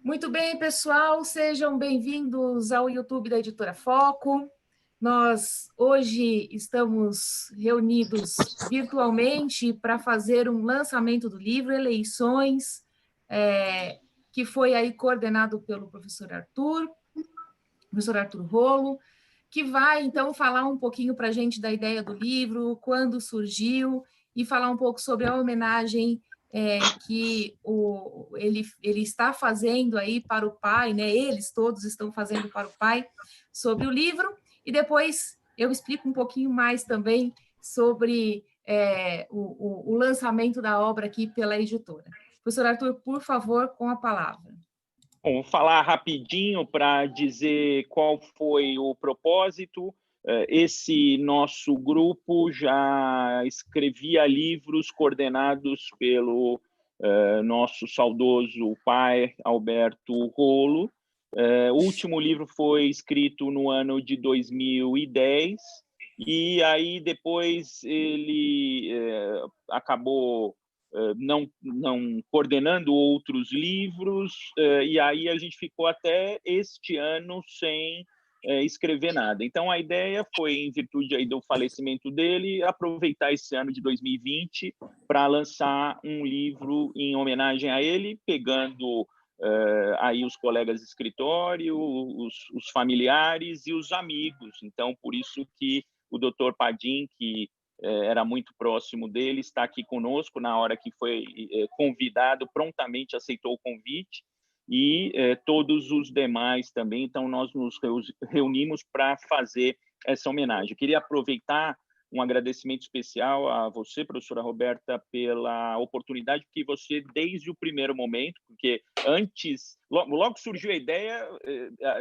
Muito bem, pessoal, sejam bem-vindos ao YouTube da Editora Foco. Nós hoje estamos reunidos virtualmente para fazer um lançamento do livro Eleições, que foi aí coordenado pelo professor Arthur Rolo, que vai, então, falar um pouquinho para a gente da ideia do livro, quando surgiu, e falar um pouco sobre a homenagem que ele está fazendo aí para o pai, né? Eles todos estão fazendo para o pai, sobre o livro, e depois eu explico um pouquinho mais também sobre o lançamento da obra aqui pela editora. Professor Arthur, por favor, com a palavra. Bom, vou falar rapidinho para dizer qual foi o propósito. Esse nosso grupo já escrevia livros coordenados pelo nosso saudoso pai, Alberto Rolo. O último livro foi escrito no ano de 2010, e aí depois ele acabou não coordenando outros livros, e aí a gente ficou até este ano sem escrever nada. Então, a ideia foi, em virtude aí do falecimento dele, aproveitar esse ano de 2020 para lançar um livro em homenagem a ele, pegando aí os colegas de escritório, os familiares e os amigos. Então, por isso que o Dr. Padim, que era muito próximo dele, está aqui conosco na hora que foi convidado, prontamente aceitou o convite, e todos os demais também. Então, nós nos reunimos para fazer essa homenagem. Eu queria aproveitar um agradecimento especial a você, professora Roberta, pela oportunidade que você, desde o primeiro momento, porque antes, logo surgiu a ideia,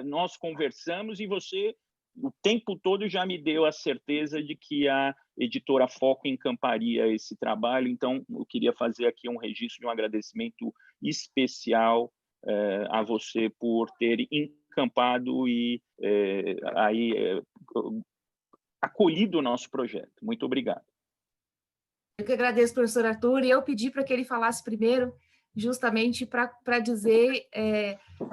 nós conversamos e você, o tempo todo, já me deu a certeza de que a editora Foco encamparia esse trabalho. Então, eu queria fazer aqui um registro de um agradecimento especial a você por ter encampado e acolhido o nosso projeto. Muito obrigado. Eu que agradeço, professor Arthur, e eu pedi para que ele falasse primeiro, justamente para dizer,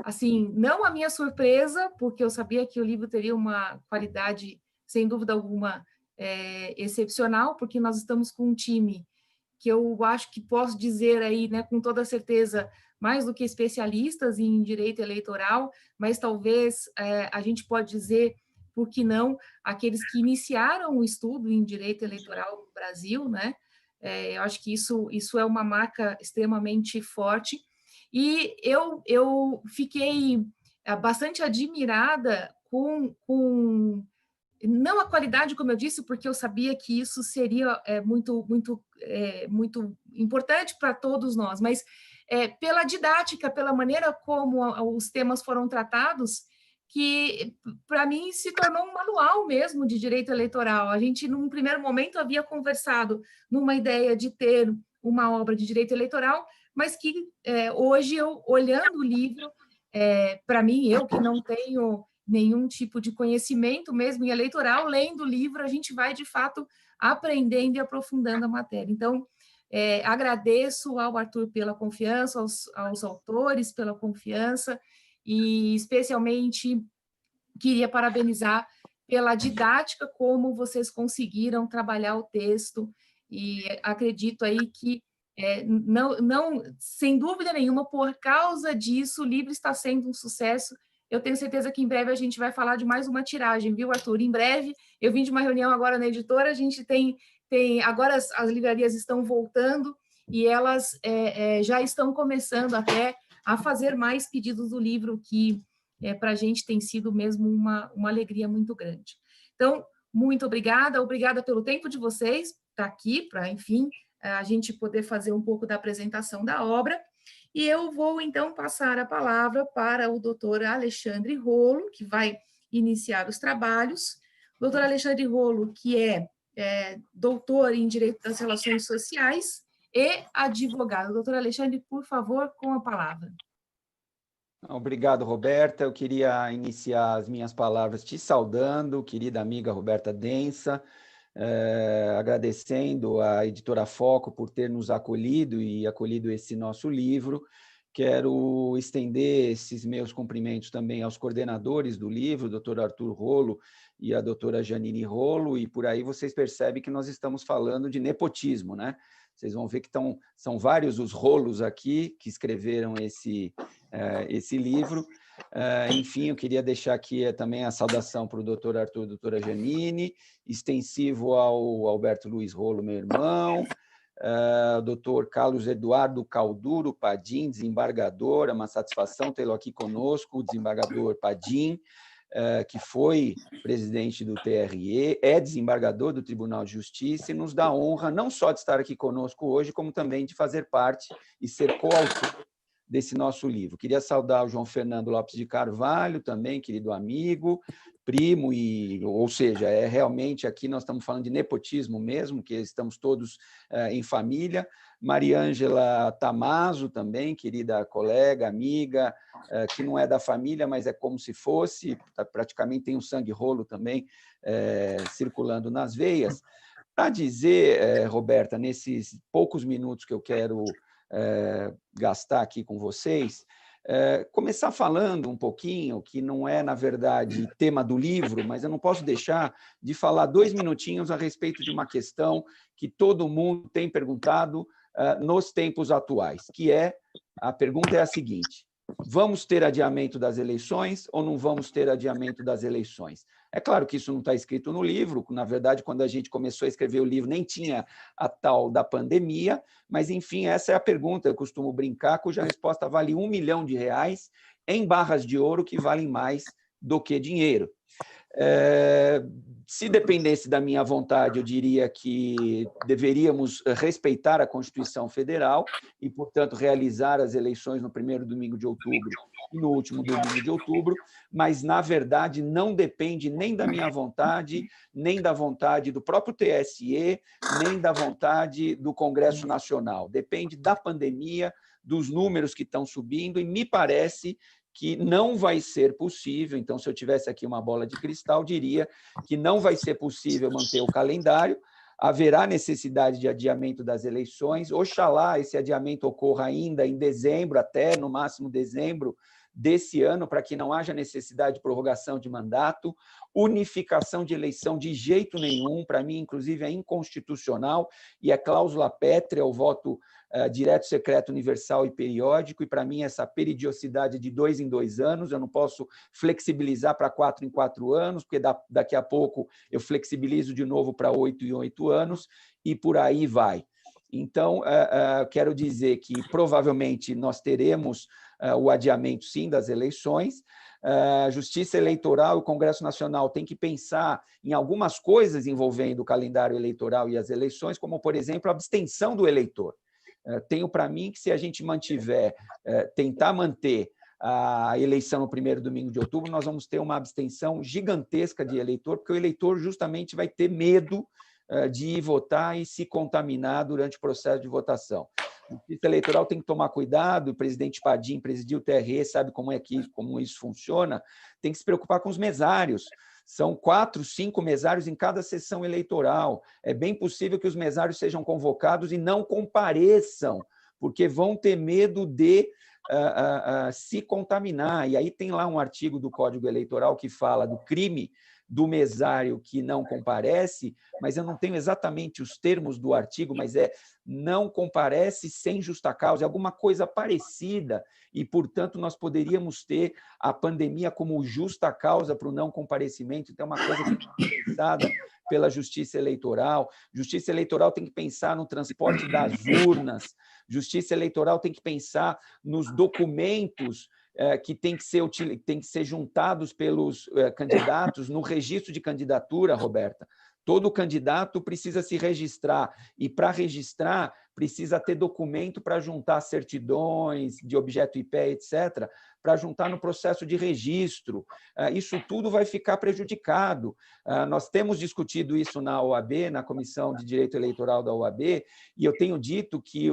assim, não a minha surpresa, porque eu sabia que o livro teria uma qualidade, sem dúvida alguma, excepcional, porque nós estamos com um time que eu acho que posso dizer aí, né, com toda certeza, mais do que especialistas em direito eleitoral, mas talvez a gente pode dizer, por que não, aqueles que iniciaram o estudo em direito eleitoral no Brasil, né? Eu acho que isso é uma marca extremamente forte, e eu fiquei bastante admirada com não a qualidade, como eu disse, porque eu sabia que isso seria muito importante para todos nós, mas pela didática, pela maneira como os temas foram tratados, que para mim se tornou um manual mesmo de direito eleitoral. A gente, num primeiro momento, havia conversado numa ideia de ter uma obra de direito eleitoral, mas que hoje, eu olhando o livro, para mim, eu que não tenho nenhum tipo de conhecimento mesmo em eleitoral, lendo o livro, a gente vai, de fato, aprendendo e aprofundando a matéria. Então, agradeço ao Arthur pela confiança, aos autores pela confiança, e especialmente queria parabenizar pela didática, como vocês conseguiram trabalhar o texto, e acredito aí que, não, sem dúvida nenhuma, por causa disso, o livro está sendo um sucesso. Eu tenho certeza que em breve a gente vai falar de mais uma tiragem, viu, Arthur? Em breve, eu vim de uma reunião agora na editora, a gente tem agora as livrarias estão voltando, e elas já estão começando até a fazer mais pedidos do livro, que para a gente tem sido mesmo uma alegria muito grande. Então, muito obrigada, obrigada pelo tempo de vocês, estar aqui para, enfim, a gente poder fazer um pouco da apresentação da obra. E eu vou, então, passar a palavra para o doutor Alexandre Rolo, que vai iniciar os trabalhos. Doutor Alexandre Rolo, que é doutor em Direito das Relações Sociais e advogado. Doutor Alexandre, por favor, com a palavra. Obrigado, Roberta. Eu queria iniciar as minhas palavras te saudando, querida amiga Roberta Densa, agradecendo à Editora Foco por ter nos acolhido e acolhido esse nosso livro. Quero estender esses meus cumprimentos também aos coordenadores do livro, o doutor Arthur Rolo e a doutora Janine Rolo, e por aí vocês percebem que nós estamos falando de nepotismo, né? Vocês vão ver que são vários os rolos aqui que escreveram esse livro. Enfim, eu queria deixar aqui também a saudação para o doutor Arthur e a doutora Janine, extensivo ao Alberto Luiz Rolo, meu irmão, doutor Carlos Eduardo Calduro Padim, desembargador, é uma satisfação tê-lo aqui conosco, o desembargador Padim, que foi presidente do TRE, é desembargador do Tribunal de Justiça e nos dá a honra não só de estar aqui conosco hoje, como também de fazer parte e ser coautor desse nosso livro. Queria saudar o João Fernando Lopes de Carvalho, também, querido amigo, primo, ou seja, realmente aqui nós estamos falando de nepotismo mesmo, que estamos todos em família. Mariângela Tamazo também, querida colega, amiga, que não é da família, mas é como se fosse, praticamente tem um sangue rolo também circulando nas veias. Para dizer, Roberta, nesses poucos minutos que eu quero gastar aqui com vocês, começar falando um pouquinho, que não é, na verdade, tema do livro, mas eu não posso deixar de falar 2 minutinhos a respeito de uma questão que todo mundo tem perguntado nos tempos atuais, que a pergunta é a seguinte: vamos ter adiamento das eleições ou não vamos ter adiamento das eleições? É claro que isso não está escrito no livro, na verdade, quando a gente começou a escrever o livro, nem tinha a tal da pandemia, mas, enfim, essa é a pergunta, eu costumo brincar, cuja resposta vale R$1 milhão em barras de ouro, que valem mais do que dinheiro. Se dependesse da minha vontade, eu diria que deveríamos respeitar a Constituição Federal e, portanto, realizar as eleições no primeiro domingo de outubro e no último domingo de outubro, mas, na verdade, não depende nem da minha vontade, nem da vontade do próprio TSE, nem da vontade do Congresso Nacional. Depende da pandemia, dos números que estão subindo, e me parece que não vai ser possível, então, se eu tivesse aqui uma bola de cristal, diria que não vai ser possível manter o calendário, haverá necessidade de adiamento das eleições, oxalá esse adiamento ocorra ainda em dezembro, até no máximo dezembro desse ano, para que não haja necessidade de prorrogação de mandato, unificação de eleição de jeito nenhum, para mim, inclusive, é inconstitucional, e é cláusula pétrea o voto direto, secreto, universal e periódico, e para mim essa periodicidade de 2 em 2 anos, eu não posso flexibilizar para 4 em 4 anos, porque daqui a pouco eu flexibilizo de novo para 8 em 8 anos, e por aí vai. Então, quero dizer que provavelmente nós teremos o adiamento, sim, das eleições. A Justiça Eleitoral e o Congresso Nacional têm que pensar em algumas coisas envolvendo o calendário eleitoral e as eleições, como, por exemplo, a abstenção do eleitor. Tenho para mim que, se a gente tentar manter a eleição no primeiro domingo de outubro, nós vamos ter uma abstenção gigantesca de eleitor, porque o eleitor justamente vai ter medo de ir votar e se contaminar durante o processo de votação. A Justiça Eleitoral tem que tomar cuidado, o presidente Padim presidiu o TRE, sabe como isso funciona, tem que se preocupar com os mesários. São 4, 5 mesários em cada sessão eleitoral. É bem possível que os mesários sejam convocados e não compareçam, porque vão ter medo de se contaminar. E aí tem lá um artigo do Código Eleitoral que fala do crime do mesário que não comparece, mas eu não tenho exatamente os termos do artigo, mas não comparece sem justa causa, é alguma coisa parecida, e, portanto, nós poderíamos ter a pandemia como justa causa para o não comparecimento. Então, é uma coisa que tem que ser pensada pela Justiça Eleitoral. Justiça Eleitoral tem que pensar no transporte das urnas, Justiça Eleitoral tem que pensar nos documentos que tem que ser juntados pelos candidatos no registro de candidatura, Roberta. Todo candidato precisa se registrar, e para registrar precisa ter documento para juntar certidões de objeto IP, etc., para juntar no processo de registro. Isso tudo vai ficar prejudicado. Nós temos discutido isso na OAB, na Comissão de Direito Eleitoral da OAB, e eu tenho dito que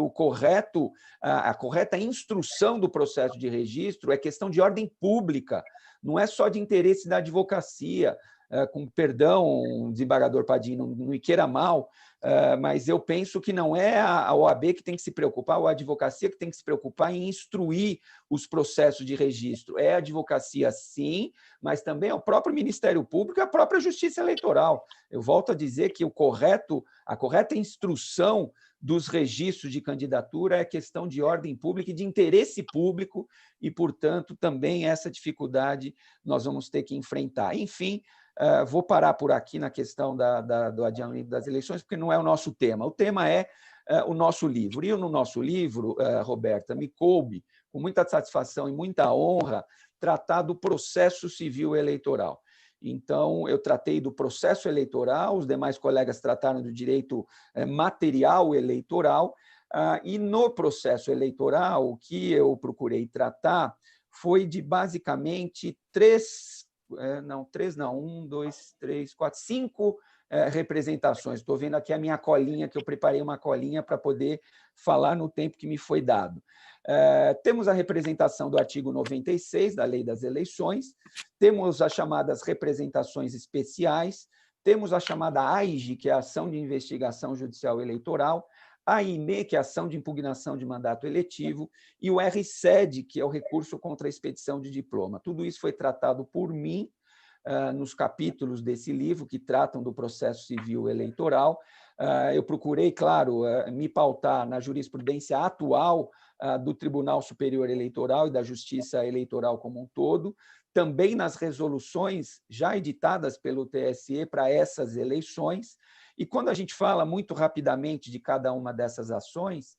a correta instrução do processo de registro é questão de ordem pública, não é só de interesse da advocacia. Com perdão, desembargador Padilha, não me queira mal, mas eu penso que não é a OAB que tem que se preocupar, ou a advocacia que tem que se preocupar em instruir os processos de registro. É a advocacia, sim, mas também é o próprio Ministério Público e a própria Justiça Eleitoral. Eu volto a dizer que a correta instrução dos registros de candidatura é questão de ordem pública e de interesse público, e, portanto, também essa dificuldade nós vamos ter que enfrentar. Enfim, vou parar por aqui na questão do adiamento das eleições, porque não é o nosso tema. O tema é o nosso livro. E no nosso livro, Roberta, me coube, com muita satisfação e muita honra, tratar do processo civil eleitoral. Então, eu tratei do processo eleitoral, os demais colegas trataram do direito material eleitoral, e no processo eleitoral, o que eu procurei tratar foi de, basicamente, cinco representações. Estou vendo aqui a minha colinha, que eu preparei uma colinha para poder falar no tempo que me foi dado. Temos a representação do artigo 96 da Lei das Eleições, temos as chamadas representações especiais, temos a chamada AIGE, que é a Ação de Investigação Judicial Eleitoral, a AIME, que é a Ação de Impugnação de Mandato Eletivo, e o RCED, que é o Recurso contra a Expedição de Diploma. Tudo isso foi tratado por mim nos capítulos desse livro que tratam do processo civil eleitoral. Eu procurei, claro, me pautar na jurisprudência atual do Tribunal Superior Eleitoral e da Justiça Eleitoral como um todo, também nas resoluções já editadas pelo TSE para essas eleições. E quando a gente fala muito rapidamente de cada uma dessas ações,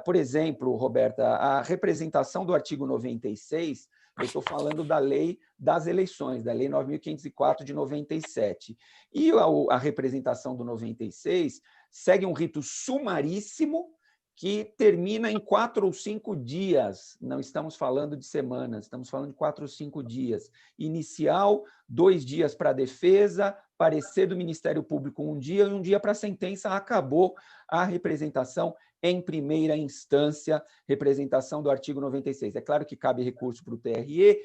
por exemplo, Roberta, a representação do artigo 96, eu estou falando da Lei das Eleições, da Lei 9.504 de 97. E a representação do 96 segue um rito sumaríssimo que termina em 4 ou 5 dias. Não estamos falando de semanas, estamos falando de 4 ou 5 dias. Inicial, 2 dias para a defesa, parecer do Ministério Público 1 dia, e 1 dia para a sentença. Acabou a representação em primeira instância, representação do artigo 96. É claro que cabe recurso para o TRE,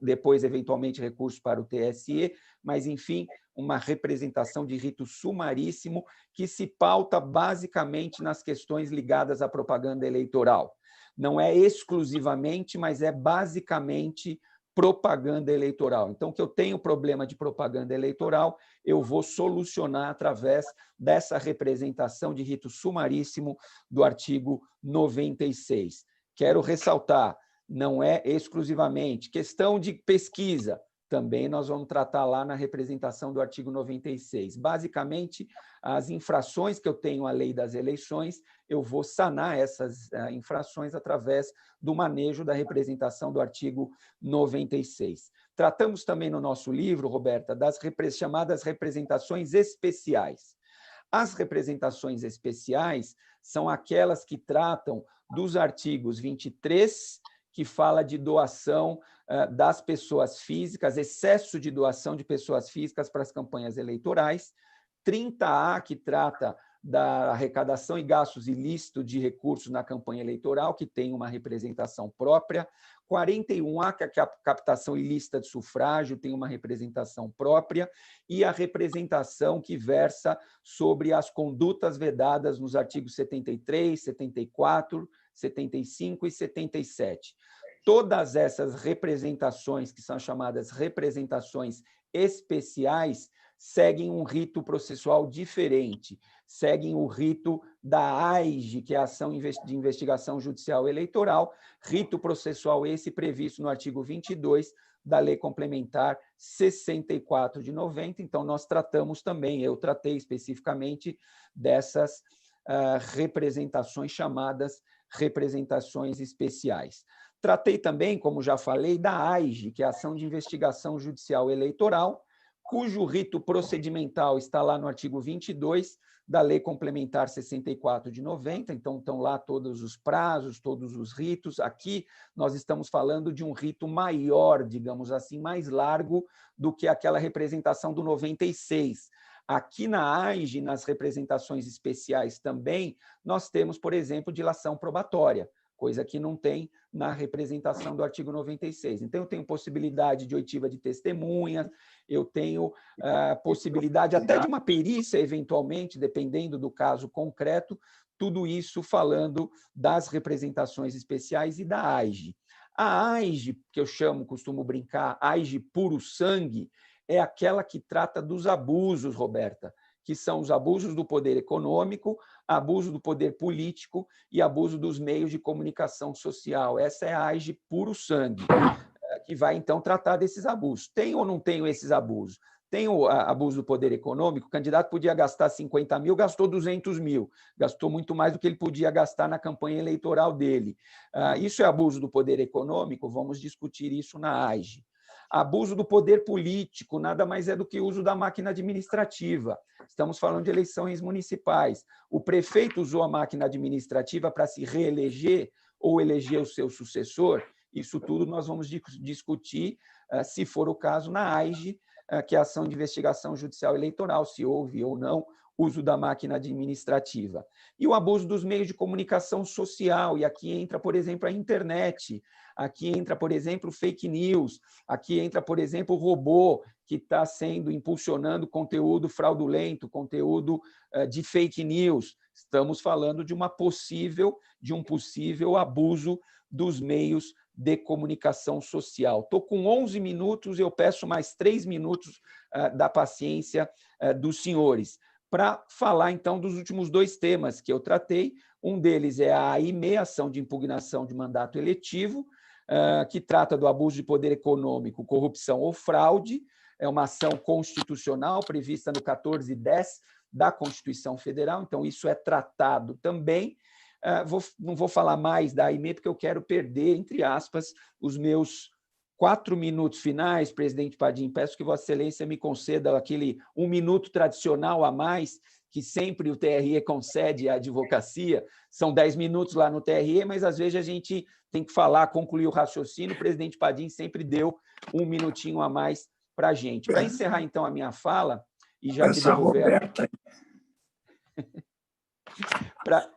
depois, eventualmente, recurso para o TSE, mas, enfim, uma representação de rito sumaríssimo que se pauta basicamente nas questões ligadas à propaganda eleitoral. Não é exclusivamente, mas é basicamente propaganda eleitoral. Então, que eu tenho problema de propaganda eleitoral, eu vou solucionar através dessa representação de rito sumaríssimo do artigo 96. Quero ressaltar, não é exclusivamente questão de pesquisa, também nós vamos tratar lá na representação do artigo 96. Basicamente, as infrações que eu tenho à lei das eleições, eu vou sanar essas infrações através do manejo da representação do artigo 96. Tratamos também no nosso livro, Roberta, das chamadas representações especiais. As representações especiais são aquelas que tratam dos artigos 23, que fala de doação das pessoas físicas, excesso de doação de pessoas físicas para as campanhas eleitorais, 30A, que trata da arrecadação e gastos ilícitos de recursos na campanha eleitoral, que tem uma representação própria, 41A, que é a captação ilícita de sufrágio, tem uma representação própria, e a representação que versa sobre as condutas vedadas nos artigos 73, 74, 75 e 77. Todas essas representações, que são chamadas representações especiais, seguem um rito processual diferente, seguem o rito da AIGE, que é a Ação de Investigação Judicial Eleitoral, rito processual esse previsto no artigo 22 da Lei Complementar 64 de 90. Então, nós tratamos também, eu tratei especificamente dessas representações chamadas representações especiais. Tratei também, como já falei, da AIGE, que é a Ação de Investigação Judicial Eleitoral, cujo rito procedimental está lá no artigo 22 da Lei Complementar 64 de 90, então estão lá todos os prazos, todos os ritos. Aqui nós estamos falando de um rito maior, digamos assim, mais largo do que aquela representação do 96. Aqui na AIGE, nas representações especiais também, nós temos, por exemplo, dilação probatória, coisa que não tem na representação do artigo 96. Então, eu tenho possibilidade de oitiva de testemunhas, eu tenho possibilidade até de uma perícia, eventualmente, dependendo do caso concreto, tudo isso falando das representações especiais e da AIGE. A AIGE, que eu costumo brincar, AIGE puro sangue, é aquela que trata dos abusos, Roberta, que são os abusos do poder econômico, abuso do poder político e abuso dos meios de comunicação social. Essa é a AIGE puro sangue, que vai, então, tratar desses abusos. Tem ou não tem esses abusos? Tem o abuso do poder econômico, o candidato podia gastar 50 mil, gastou 200 mil, gastou muito mais do que ele podia gastar na campanha eleitoral dele. Isso é abuso do poder econômico? Vamos discutir isso na AIGE. Abuso do poder político nada mais é do que o uso da máquina administrativa. Estamos falando de eleições municipais. O prefeito usou a máquina administrativa para se reeleger ou eleger o seu sucessor. Isso tudo nós vamos discutir, se for o caso, na AIGE, que é a Ação de Investigação Judicial Eleitoral, se houve ou não uso da máquina administrativa. E o abuso dos meios de comunicação social, e aqui entra, por exemplo, a internet, aqui entra, por exemplo, fake news, aqui entra, por exemplo, o robô, que está impulsionando conteúdo fraudulento, conteúdo de fake news. Estamos falando de um possível abuso dos meios de comunicação social. Estou com 11 minutos, eu peço mais 3 minutos da paciência dos senhores, para falar, então, dos últimos 2 temas que eu tratei. Um deles é a AIME, Ação de Impugnação de Mandato Eletivo, que trata do abuso de poder econômico, corrupção ou fraude. É uma ação constitucional prevista no 1410 da Constituição Federal, então isso é tratado também. Não vou falar mais da AIME, porque eu quero perder, entre aspas, os meus 4 minutos finais. Presidente Padim, peço que Vossa Excelência me conceda aquele 1 minuto tradicional a mais, que sempre o TRE concede à advocacia. São 10 minutos lá no TRE, mas às vezes a gente tem que falar, concluir o raciocínio. O presidente Padim sempre deu 1 minutinho a mais para a gente. Para encerrar, então, a minha fala, e já te devolver...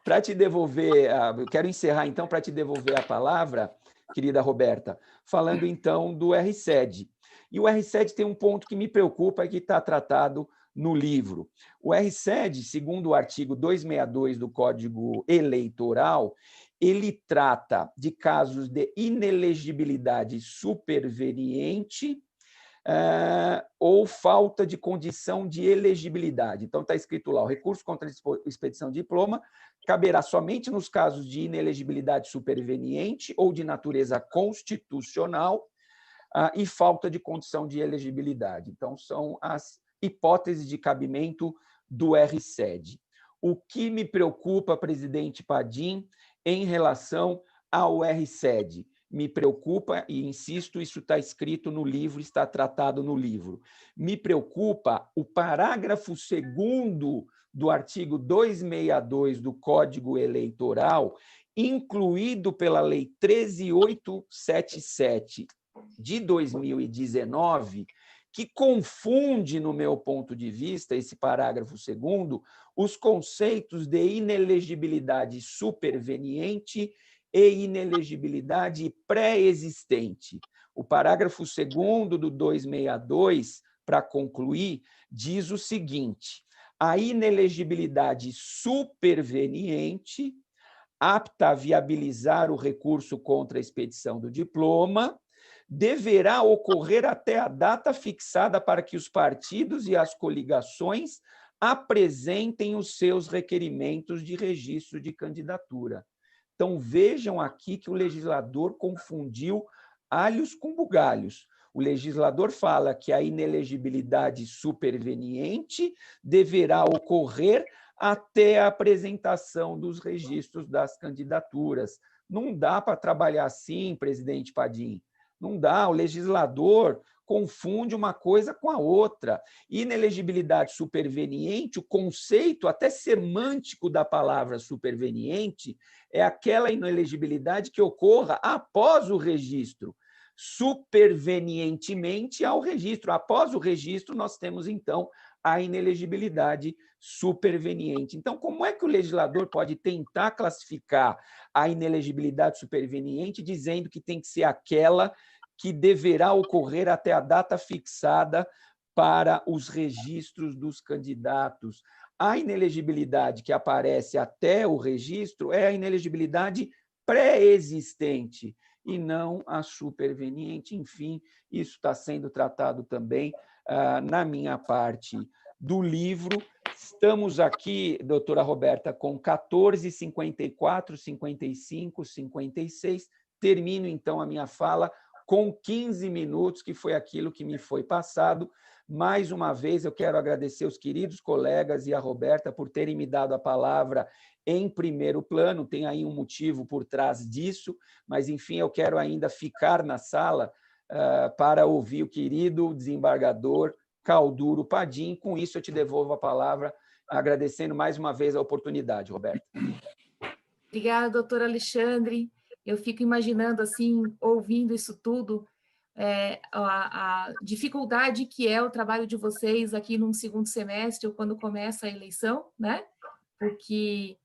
Para te devolver, eu quero encerrar, então, para te devolver a palavra, querida Roberta, falando, então, do RSED. E o RSED tem um ponto que me preocupa, que está tratado no livro. O RSED, segundo o artigo 262 do Código Eleitoral, ele trata de casos de inelegibilidade superveniente ou falta de condição de elegibilidade. Então, está escrito lá, o recurso contra a expedição de diploma caberá somente nos casos de inelegibilidade superveniente ou de natureza constitucional e falta de condição de elegibilidade. Então, são as hipóteses de cabimento do RSED. O que me preocupa, presidente Padim, em relação ao RSED? Me preocupa, e insisto, isso está escrito no livro, está tratado no livro. Me preocupa o parágrafo 2º do artigo 262 do Código Eleitoral, incluído pela Lei 13.877 de 2019, que confunde, no meu ponto de vista, esse parágrafo 2º, os conceitos de inelegibilidade superveniente e inelegibilidade pré-existente. O parágrafo 2º do 262, para concluir, diz o seguinte: a inelegibilidade superveniente, apta a viabilizar o recurso contra a expedição do diploma, deverá ocorrer até a data fixada para que os partidos e as coligações apresentem os seus requerimentos de registro de candidatura. Então, vejam aqui que o legislador confundiu alhos com bugalhos. O legislador fala que a inelegibilidade superveniente deverá ocorrer até a apresentação dos registros das candidaturas. Não dá para trabalhar assim, presidente Padim. Não dá, o legislador confunde uma coisa com a outra. Inelegibilidade superveniente, o conceito até semântico da palavra superveniente é aquela inelegibilidade que ocorra após o registro, supervenientemente ao registro. Após o registro, nós temos, então, a inelegibilidade superveniente. Então, como é que o legislador pode tentar classificar a inelegibilidade superveniente dizendo que tem que ser aquela que deverá ocorrer até a data fixada para os registros dos candidatos? A inelegibilidade que aparece até o registro é a inelegibilidade pré-existente e não a superveniente. Enfim, isso está sendo tratado também na minha parte do livro. Estamos aqui, doutora Roberta, com 14, 54, 55, 56. Termino, então, a minha fala com 15 minutos, que foi aquilo que me foi passado. Mais uma vez, eu quero agradecer os queridos colegas e a Roberta por terem me dado a palavra em primeiro plano. Tem aí um motivo por trás disso, mas, enfim, eu quero ainda ficar na sala para ouvir o querido desembargador Calduro Padim. Com isso, eu te devolvo a palavra, agradecendo mais uma vez a oportunidade, Roberta. Obrigada, doutor Alexandre. Eu fico imaginando, assim, ouvindo isso tudo, a dificuldade que é o trabalho de vocês aqui num segundo semestre, ou quando começa a eleição, né? Porque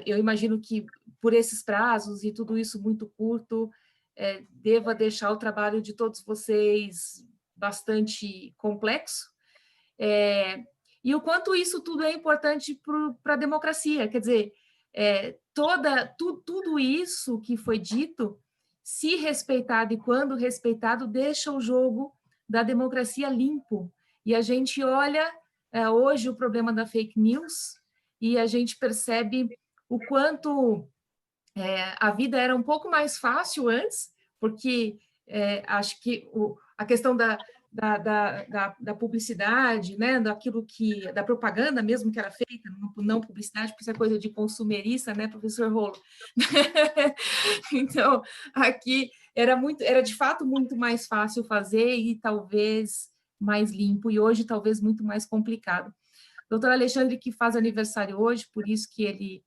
eu imagino que, por esses prazos e tudo isso muito curto, deva deixar o trabalho de todos vocês bastante complexo, e o quanto isso tudo é importante para a democracia. Quer dizer, tudo isso que foi dito, se respeitado e quando respeitado, deixa o jogo da democracia limpo. E a gente olha hoje o problema da fake news e a gente percebe o quanto a vida era um pouco mais fácil antes, porque acho que a questão da publicidade, né, da propaganda mesmo que era feita, não publicidade, porque isso é coisa de consumerista, né, professor Rolo? Então, aqui era de fato muito mais fácil fazer e talvez mais limpo, e hoje talvez muito mais complicado. Doutor Alexandre, que faz aniversário hoje, por isso que ele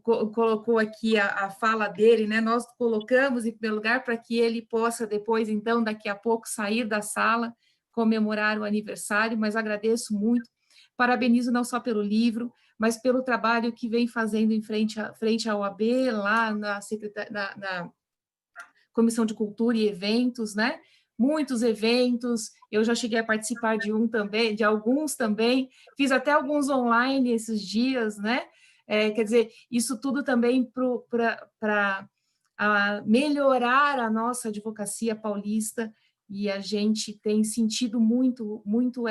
colocou aqui a fala dele, né? Nós colocamos em primeiro lugar para que ele possa depois, então, daqui a pouco, sair da sala, comemorar o aniversário, mas agradeço muito, parabenizo não só pelo livro, mas pelo trabalho que vem fazendo em frente à OAB, lá na Comissão de Cultura e Eventos, né? Muitos eventos, eu já cheguei a participar de alguns também, fiz até alguns online esses dias, né? Quer dizer, isso tudo também para melhorar a nossa advocacia paulista, e a gente tem sentido muito, muito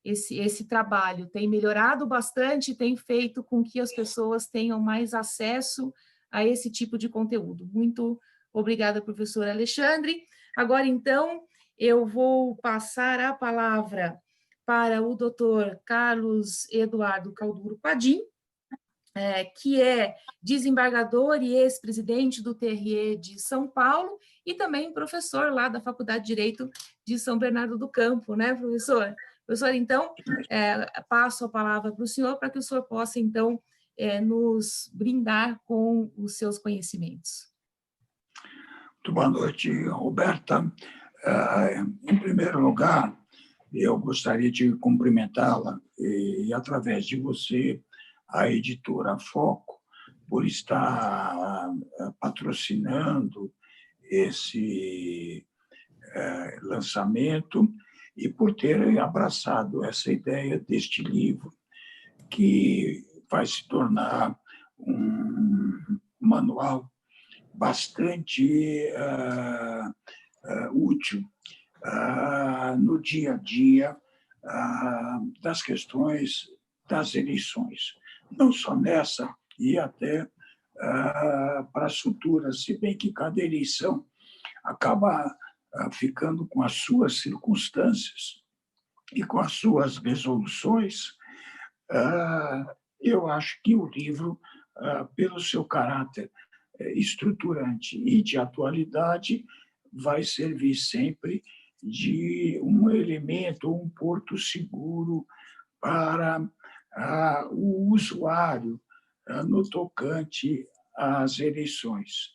esse trabalho, tem melhorado bastante, tem feito com que as pessoas tenham mais acesso a esse tipo de conteúdo. Muito obrigada, professor Alexandre. Agora, então, eu vou passar a palavra para o doutor Carlos Eduardo Calduro Padim, que é desembargador e ex-presidente do TRE de São Paulo e também professor lá da Faculdade de Direito de São Bernardo do Campo, né, professor? Professor, então, passo a palavra para o senhor para que o senhor possa, então, nos brindar com os seus conhecimentos. Muito boa noite, Roberta. Em primeiro lugar, eu gostaria de cumprimentá-la e, através de você, a editora Foco, por estar patrocinando esse lançamento e por ter abraçado essa ideia deste livro, que vai se tornar um manual bastante útil no dia a dia das questões das eleições, não só nessa, e até para as futuras, se bem que cada eleição acaba ficando com as suas circunstâncias e com as suas resoluções Eu acho que o livro, pelo seu caráter estruturante e de atualidade, vai servir sempre de um elemento, um porto seguro para o usuário no tocante às eleições.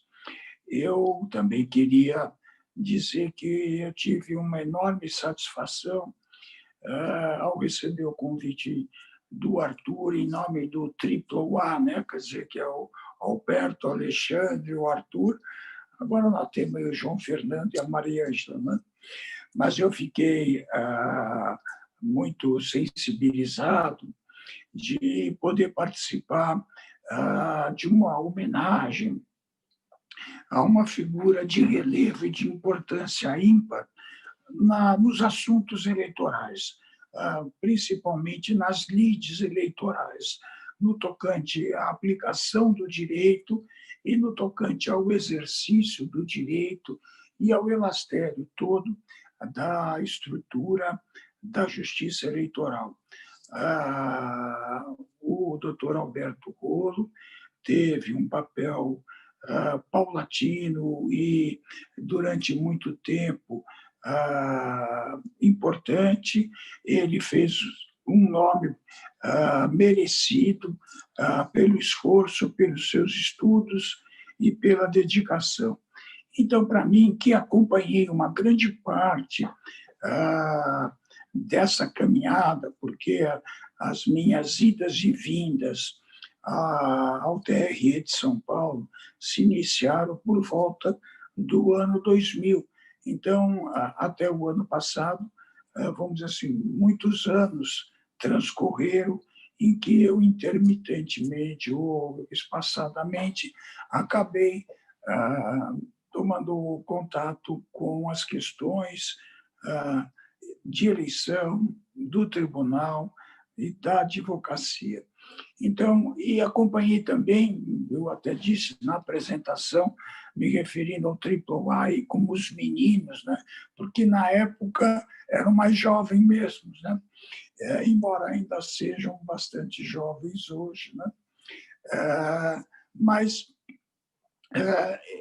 Eu também queria dizer que eu tive uma enorme satisfação ao receber o convite do Arthur em nome do Triplo A, né? Quer dizer, que é o Alberto, o Alexandre, o Arthur. Agora nós temos o João Fernando e a Maria Ângela, né? Mas eu fiquei muito sensibilizado de poder participar de uma homenagem a uma figura de relevo e de importância ímpar nos assuntos eleitorais, principalmente nas lides eleitorais, no tocante à aplicação do direito e no tocante ao exercício do direito e ao elastério todo da estrutura da justiça eleitoral. O doutor Alberto Rolo teve um papel paulatino e, durante muito tempo, importante. Ele fez um nome merecido pelo esforço, pelos seus estudos e pela dedicação. Então, para mim, que acompanhei uma grande parte dessa caminhada, porque as minhas idas e vindas ao TRE de São Paulo se iniciaram por volta do ano 2000. Então, até o ano passado, vamos dizer assim, muitos anos transcorreram em que eu intermitentemente ou espaçadamente acabei tomando contato com as questões de eleição, do tribunal e da advocacia. Então, e acompanhei também, eu até disse na apresentação, me referindo ao AAA e como os meninos, né? Porque na época eram mais jovens mesmo, né? Embora ainda sejam bastante jovens hoje, né? Mas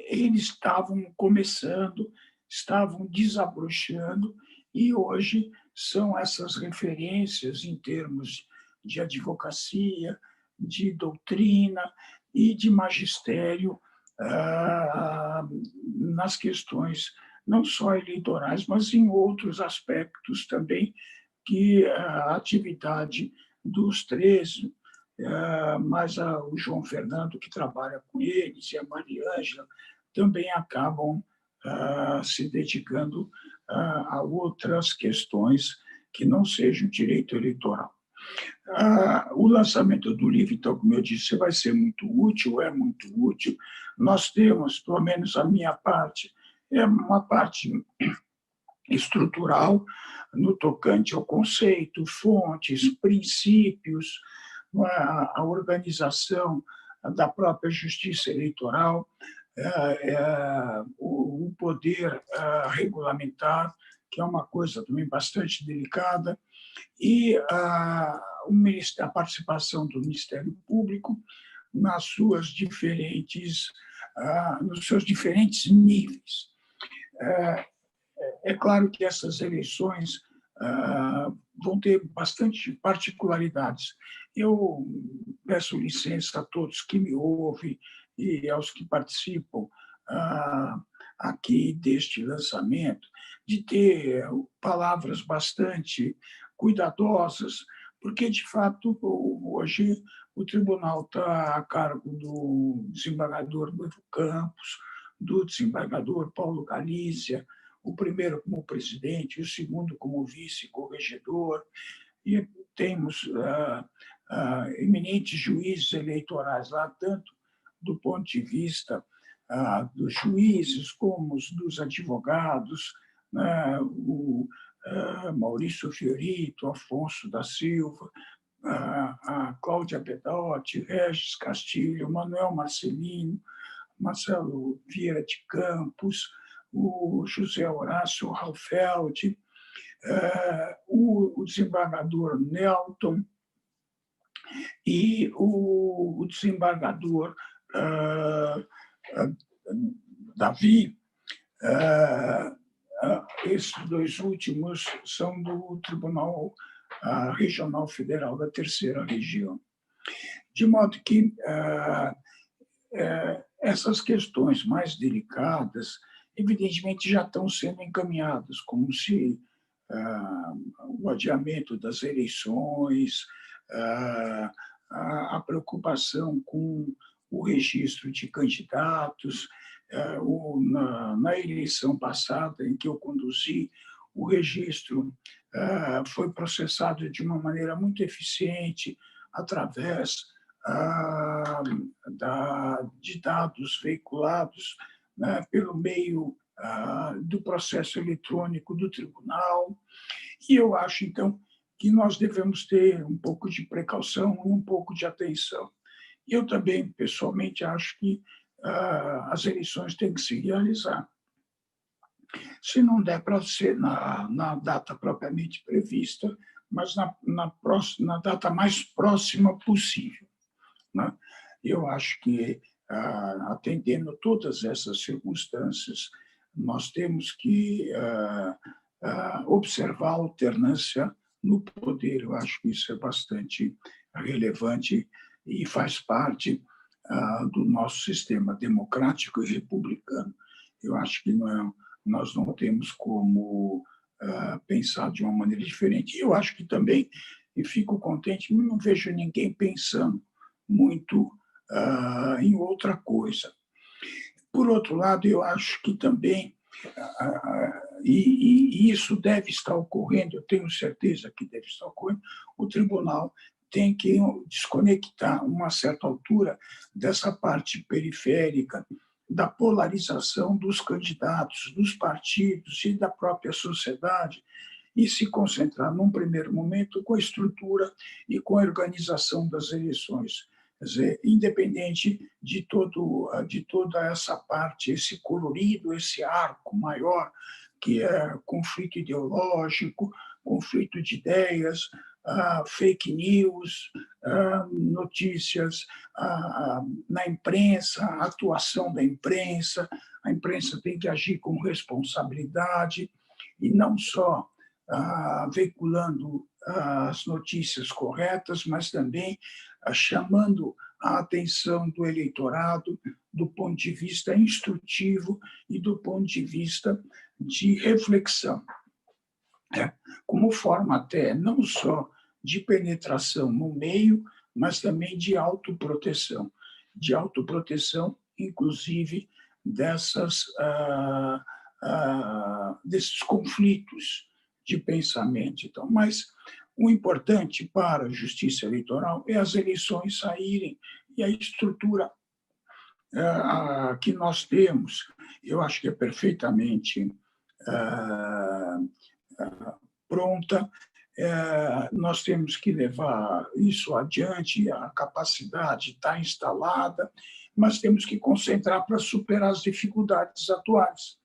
eles estavam começando, estavam desabrochando, e hoje são essas referências em termos de advocacia, de doutrina e de magistério nas questões não só eleitorais, mas em outros aspectos também, que a atividade dos 13, mas o João Fernando, que trabalha com eles, e a Maria Ângela, também acabam se dedicando a outras questões que não sejam direito eleitoral. O lançamento do livro, então, como eu disse, vai ser muito útil, é muito útil. Nós temos, pelo menos a minha parte, é uma parte estrutural no tocante ao conceito, fontes, princípios, a organização da própria justiça eleitoral, o poder regulamentar, que é uma coisa também bastante delicada, e a participação do Ministério Público nos seus diferentes níveis. É claro que essas eleições vão ter bastante particularidades. Eu peço licença a todos que me ouvem e aos que participam aqui deste lançamento, de ter palavras bastante cuidadosas, porque, de fato, hoje o tribunal está a cargo do desembargador Noivo Campos, do desembargador Paulo Galícia, o primeiro como presidente, o segundo como vice-corregedor, e temos eminentes juízes eleitorais lá, tanto do ponto de vista dos juízes como dos advogados, né? O Maurício Fiorito, Afonso da Silva, a Cláudia Bedotti, Regis Castilho, Manuel Marcelino, Marcelo Vieira de Campos, o José Horácio Ralfeld, o desembargador Nelton, E o desembargador Davi, esses dois últimos são do Tribunal Regional Federal da Terceira Região. De modo que essas questões mais delicadas, evidentemente, já estão sendo encaminhadas, como se o adiamento das eleições, a preocupação com o registro de candidatos. Na eleição passada, em que eu conduzi, o registro foi processado de uma maneira muito eficiente através de dados veiculados, né, pelo meio do processo eletrônico do tribunal. E eu acho, então, que nós devemos ter um pouco de precaução e um pouco de atenção. Eu também, pessoalmente, acho que as eleições têm que se realizar. Se não der para ser na data propriamente prevista, mas na data mais próxima possível, né? Eu acho que, atendendo todas essas circunstâncias, nós temos que observar a alternância no poder. Eu acho que isso é bastante relevante e faz parte do nosso sistema democrático e republicano. Eu acho que nós não temos como pensar de uma maneira diferente. Eu acho que também, e fico contente, não vejo ninguém pensando muito em outra coisa. Por outro lado, eu acho que também, e isso deve estar ocorrendo, eu tenho certeza que deve estar ocorrendo, o tribunal tem que desconectar, uma certa altura, dessa parte periférica da polarização dos candidatos, dos partidos e da própria sociedade, e se concentrar, num primeiro momento, com a estrutura e com a organização das eleições. Quer dizer, independente de toda essa parte, esse colorido, esse arco maior, que é conflito ideológico, conflito de ideias, fake news, notícias na imprensa, a atuação da imprensa. A imprensa tem que agir com responsabilidade e não só veiculando as notícias corretas, mas também chamando a atenção do eleitorado do ponto de vista instrutivo e do ponto de vista de reflexão, como forma até não só de penetração no meio, mas também de autoproteção, inclusive desses conflitos de pensamento. Então, mas o importante para a justiça eleitoral é as eleições saírem e a estrutura que nós temos, eu acho que é perfeitamente pronta. Nós temos que levar isso adiante, a capacidade está instalada, mas temos que concentrar para superar as dificuldades atuais.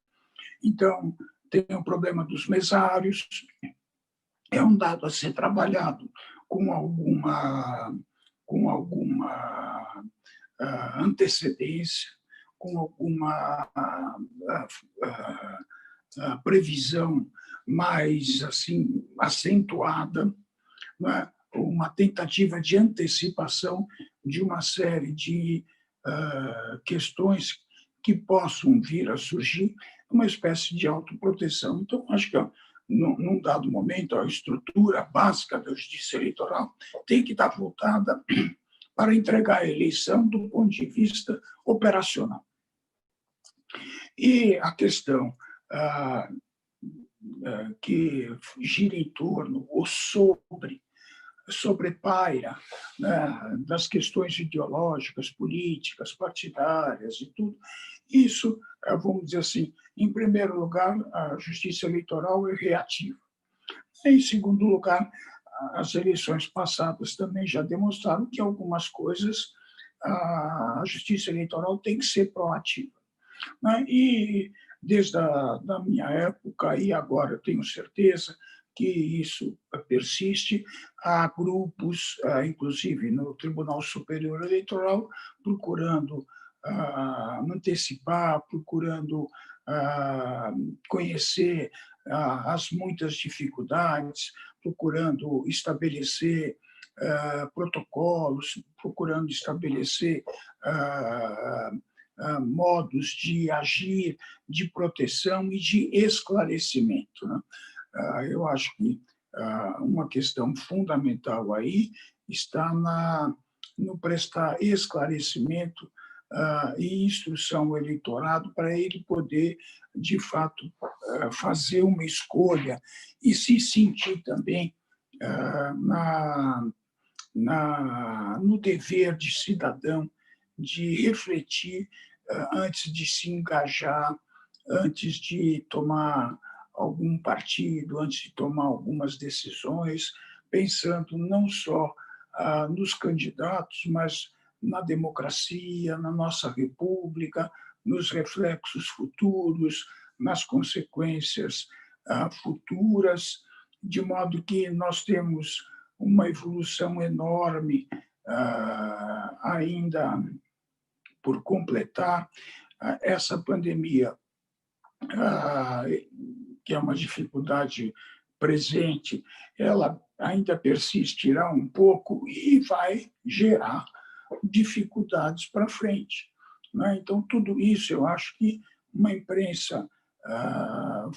Então, tem o problema dos mesários, é um dado a ser trabalhado com alguma antecedência, com alguma previsão mais assim acentuada, né? Uma tentativa de antecipação de uma série de questões que possam vir a surgir, uma espécie de autoproteção. Então, acho que num dado momento, a estrutura básica da justiça eleitoral tem que estar voltada para entregar a eleição do ponto de vista operacional. E a questão que gira em torno ou sobrepaira, né, das questões ideológicas, políticas, partidárias e tudo, isso, vamos dizer assim, em primeiro lugar, a justiça eleitoral é reativa. Em segundo lugar, as eleições passadas também já demonstraram que algumas coisas a justiça eleitoral tem que ser proativa, né? E desde a minha época, e agora eu tenho certeza que isso persiste. Há grupos, inclusive no Tribunal Superior Eleitoral, procurando antecipar, procurando conhecer as muitas dificuldades, procurando estabelecer protocolos, procurando estabelecer modos de agir, de proteção e de esclarecimento, né? Eu acho que uma questão fundamental aí está no prestar esclarecimento e instrução ao eleitorado para ele poder, de fato, fazer uma escolha e se sentir também no dever de cidadão de refletir antes de se engajar, antes de tomar algum partido, antes de tomar algumas decisões, pensando não só nos candidatos, mas na democracia, na nossa república, nos reflexos futuros, nas consequências futuras, de modo que nós temos uma evolução enorme ainda por completar. Essa pandemia, que é uma dificuldade presente, ela ainda persistirá um pouco e vai gerar dificuldades para frente, né? Então, tudo isso, eu acho que uma imprensa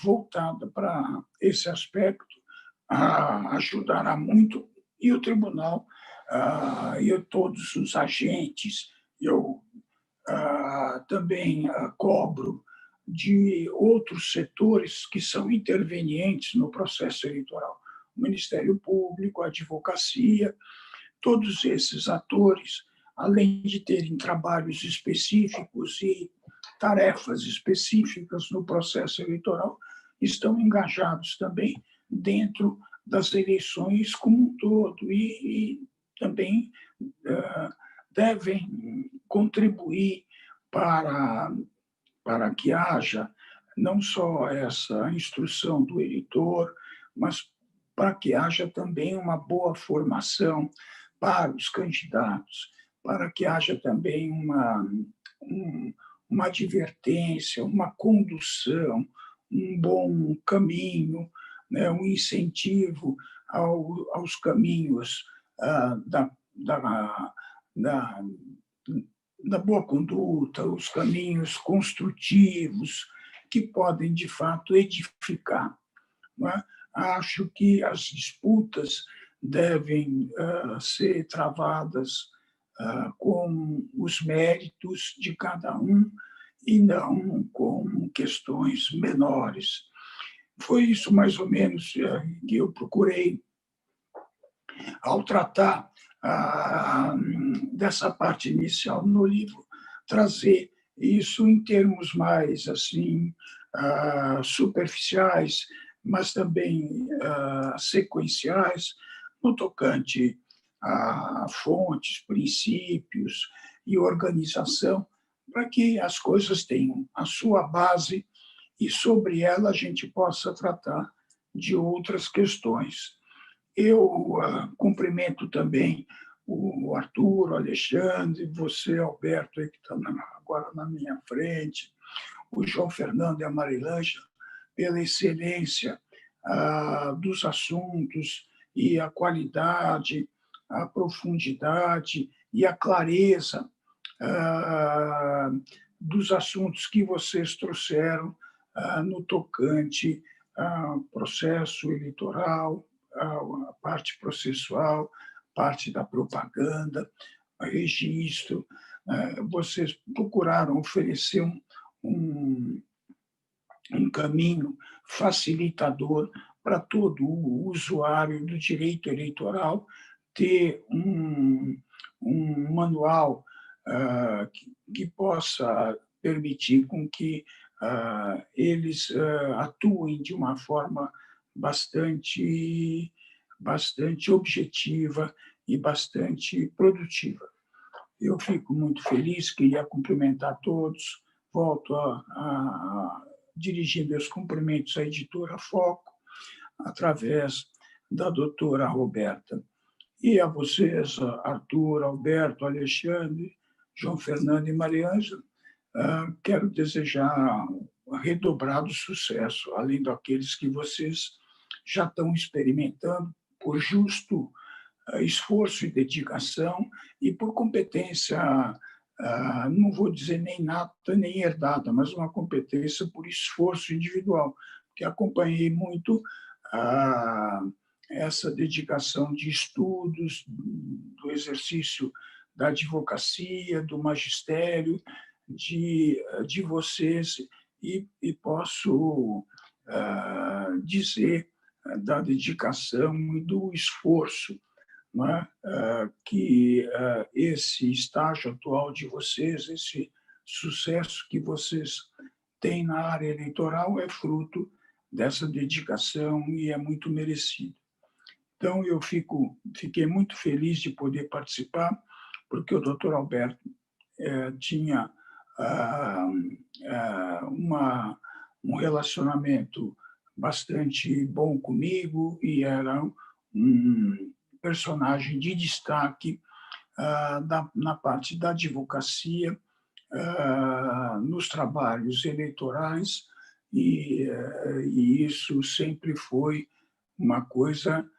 voltada para esse aspecto ajudará muito, e o tribunal e todos os agentes. Eu também cobro de outros setores que são intervenientes no processo eleitoral, o Ministério Público, a advocacia, todos esses atores, além de terem trabalhos específicos e tarefas específicas no processo eleitoral, estão engajados também dentro das eleições como um todo e também devem contribuir para que haja não só essa instrução do eleitor, mas para que haja também uma boa formação para os candidatos, para que haja também uma advertência, uma condução, um bom caminho, né, um incentivo aos caminhos da boa conduta, os caminhos construtivos que podem, de fato, edificar, não é? Acho que as disputas devem ser travadas com os méritos de cada um e não com questões menores. Foi isso, mais ou menos, que eu procurei, ao tratar dessa parte inicial no livro, trazer isso em termos mais assim superficiais, mas também sequenciais, no tocante a fontes, princípios e organização, para que as coisas tenham a sua base e sobre ela a gente possa tratar de outras questões. Eu cumprimento também o Arthur, o Alexandre, você, Alberto, aí, que está agora na minha frente, o João Fernando e a Marilângela, pela excelência dos assuntos e a qualidade, a profundidade e a clareza dos assuntos que vocês trouxeram no tocante ao processo eleitoral, a parte processual, parte da propaganda, registro. Vocês procuraram oferecer um caminho facilitador para todo o usuário do direito eleitoral ter um manual que possa permitir com que eles atuem de uma forma bastante objetiva e bastante produtiva. Eu fico muito feliz, queria cumprimentar todos, volto a dirigir meus cumprimentos à editora Foco, através da doutora Roberta. E a vocês, Arthur, Alberto, Alexandre, João Fernando e Maria Ângela, quero desejar redobrado sucesso, além daqueles que vocês já estão experimentando por justo esforço e dedicação e por competência, não vou dizer nem nata nem herdada, mas uma competência por esforço individual, que acompanhei muito essa dedicação de estudos, do exercício da advocacia, do magistério, de vocês, e posso dizer da dedicação e do esforço, não é? Que esse estágio atual de vocês, esse sucesso que vocês têm na área eleitoral é fruto dessa dedicação e é muito merecido. Então, eu fiquei muito feliz de poder participar, porque o doutor Alberto tinha um relacionamento bastante bom comigo e era um personagem de destaque na parte da advocacia, nos trabalhos eleitorais, e isso sempre foi uma coisa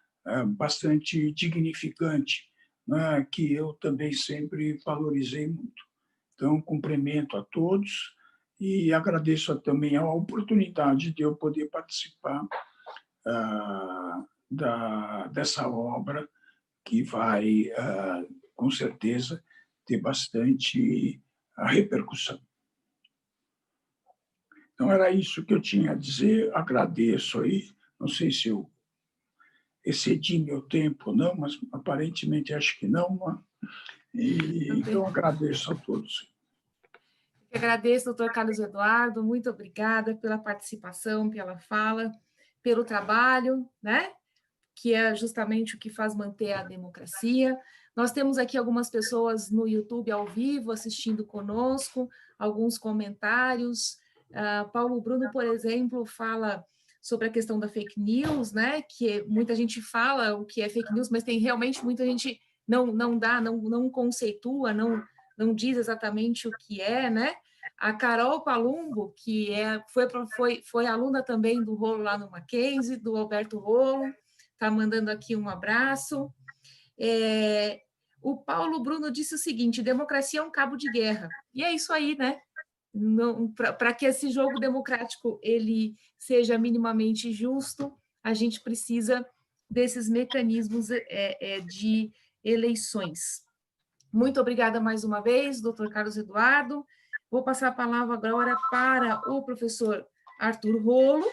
bastante dignificante, né, que eu também sempre valorizei muito. Então, cumprimento a todos e agradeço também a oportunidade de eu poder participar dessa obra, que vai, com certeza, ter bastante repercussão. Então, era isso que eu tinha a dizer. Agradeço aí. Não sei se eu excedi meu tempo ou não, mas aparentemente acho que não. Então, agradeço a todos. Eu agradeço, doutor Carlos Eduardo, muito obrigada pela participação, pela fala, pelo trabalho, né? Que é justamente o que faz manter a democracia. Nós temos aqui algumas pessoas no YouTube ao vivo assistindo conosco, alguns comentários. Paulo Bruno, por exemplo, fala sobre a questão da fake news, né? Que muita gente fala o que é fake news, mas tem realmente muita gente não conceitua, não diz exatamente o que é, né? A Carol Palumbo, que foi aluna também do Rolo lá no Mackenzie, do Alberto Rolo, está mandando aqui um abraço. O Paulo Bruno disse o seguinte: democracia é um cabo de guerra. E é isso aí, né? Para que esse jogo democrático ele seja minimamente justo, a gente precisa desses mecanismos de eleições. Muito obrigada mais uma vez, doutor Carlos Eduardo. Vou passar a palavra agora para o professor Arthur Rolo.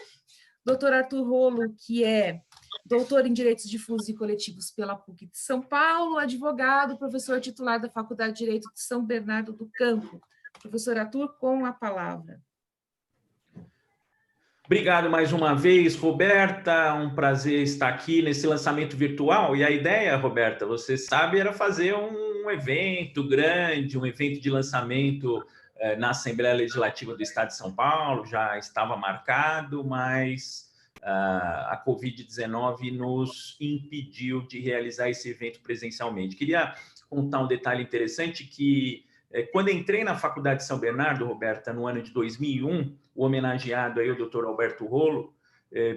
Doutor Arthur Rolo, que é doutor em Direitos Difusos e Coletivos pela PUC de São Paulo, advogado, professor titular da Faculdade de Direito de São Bernardo do Campo. Professor Arthur, com a palavra. Obrigado mais uma vez, Roberta. Um prazer estar aqui nesse lançamento virtual. E a ideia, Roberta, você sabe, era fazer um evento grande, um evento de lançamento na Assembleia Legislativa do Estado de São Paulo. Já estava marcado, mas a Covid-19 nos impediu de realizar esse evento presencialmente. Queria contar um detalhe interessante que quando entrei na Faculdade de São Bernardo, Roberta, no ano de 2001, o homenageado aí, o doutor Alberto Rolo,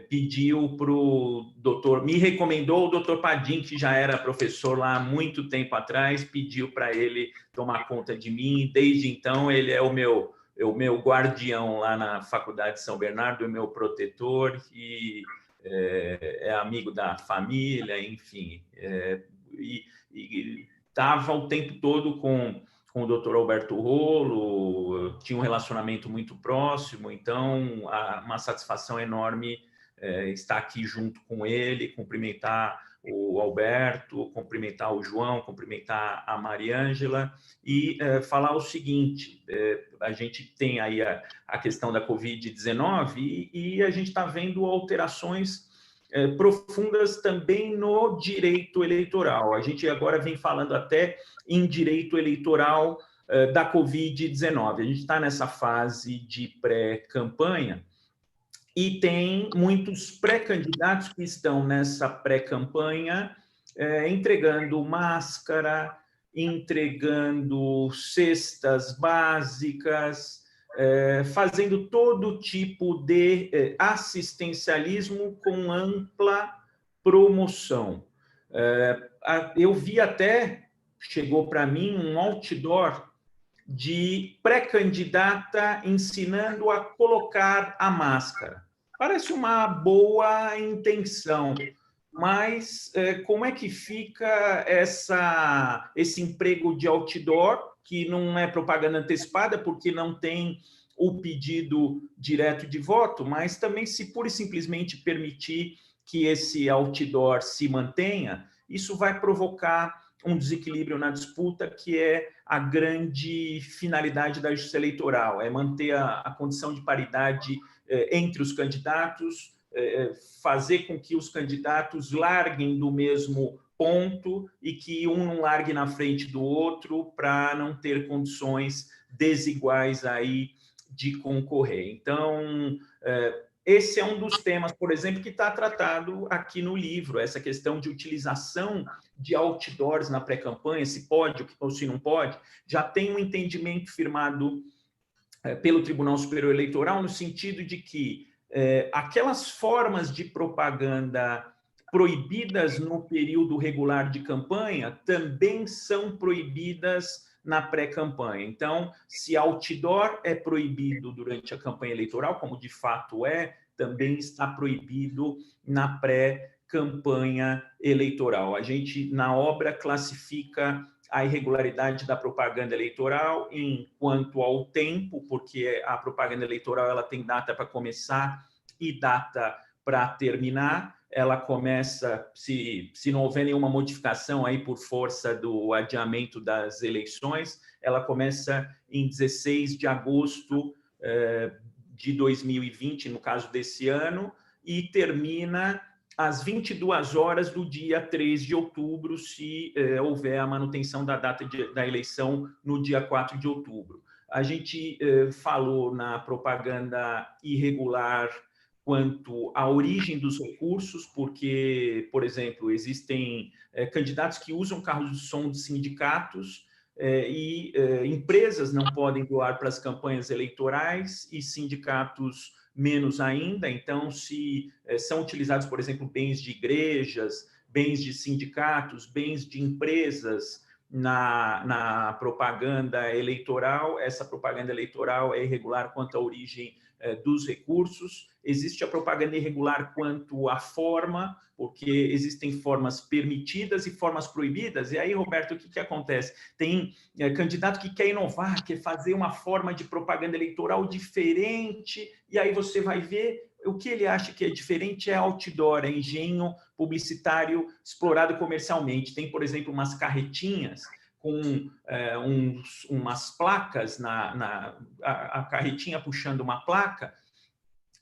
pediu para o doutor, me recomendou o doutor Padim, que já era professor lá há muito tempo atrás, pediu para ele tomar conta de mim. Desde então, ele é o meu guardião lá na Faculdade de São Bernardo, é meu protetor e é amigo da família, enfim. E estava o tempo todo com o doutor Alberto Rolo, tinha um relacionamento muito próximo, então uma satisfação enorme estar aqui junto com ele, cumprimentar o Alberto, cumprimentar o João, cumprimentar a Maria Ângela e falar o seguinte: a gente tem aí a questão da Covid-19 e a gente está vendo alterações profundas também no direito eleitoral. A gente agora vem falando até em direito eleitoral da Covid-19. A gente está nessa fase de pré-campanha e tem muitos pré-candidatos que estão nessa pré-campanha entregando máscara, entregando cestas básicas, fazendo todo tipo de assistencialismo com ampla promoção. Eu vi até, chegou para mim, um outdoor de pré-candidata ensinando a colocar a máscara. Parece uma boa intenção, mas como é que fica esse emprego de outdoor, que não é propaganda antecipada, porque não tem o pedido direto de voto, mas também se pura e simplesmente permitir que esse outdoor se mantenha, isso vai provocar um desequilíbrio na disputa, que é a grande finalidade da justiça eleitoral, é manter a condição de paridade entre os candidatos, fazer com que os candidatos larguem do mesmo ponto e que um não largue na frente do outro para não ter condições desiguais aí de concorrer. Então, esse é um dos temas, por exemplo, que está tratado aqui no livro, essa questão de utilização de outdoors na pré-campanha, se pode ou se não pode. Já tem um entendimento firmado pelo Tribunal Superior Eleitoral no sentido de que aquelas formas de propaganda proibidas no período regular de campanha também são proibidas na pré-campanha. Então, se outdoor é proibido durante a campanha eleitoral, como de fato também está proibido na pré-campanha eleitoral. A gente, na obra, classifica a irregularidade da propaganda eleitoral enquanto ao tempo, porque a propaganda eleitoral ela tem data para começar e data para terminar. Ela começa, se não houver nenhuma modificação aí por força do adiamento das eleições, ela começa em 16 de agosto de 2020, no caso desse ano, e termina às 22 horas do dia 3 de outubro, se houver a manutenção da data da eleição no dia 4 de outubro. A gente falou na propaganda irregular quanto à origem dos recursos, porque, por exemplo, existem candidatos que usam carros de som de sindicatos e empresas não podem doar para as campanhas eleitorais e sindicatos menos ainda. Então, se são utilizados, por exemplo, bens de igrejas, bens de sindicatos, bens de empresas na propaganda eleitoral, essa propaganda eleitoral é irregular quanto à origem dos recursos. Existe a propaganda irregular quanto à forma, porque existem formas permitidas e formas proibidas. E aí, Roberto, o que acontece? Tem candidato que quer inovar, quer fazer uma forma de propaganda eleitoral diferente, e aí você vai ver o que ele acha que é diferente é outdoor, é engenho publicitário explorado comercialmente. Tem, por exemplo, umas carretinhas com umas placas, a carretinha puxando uma placa.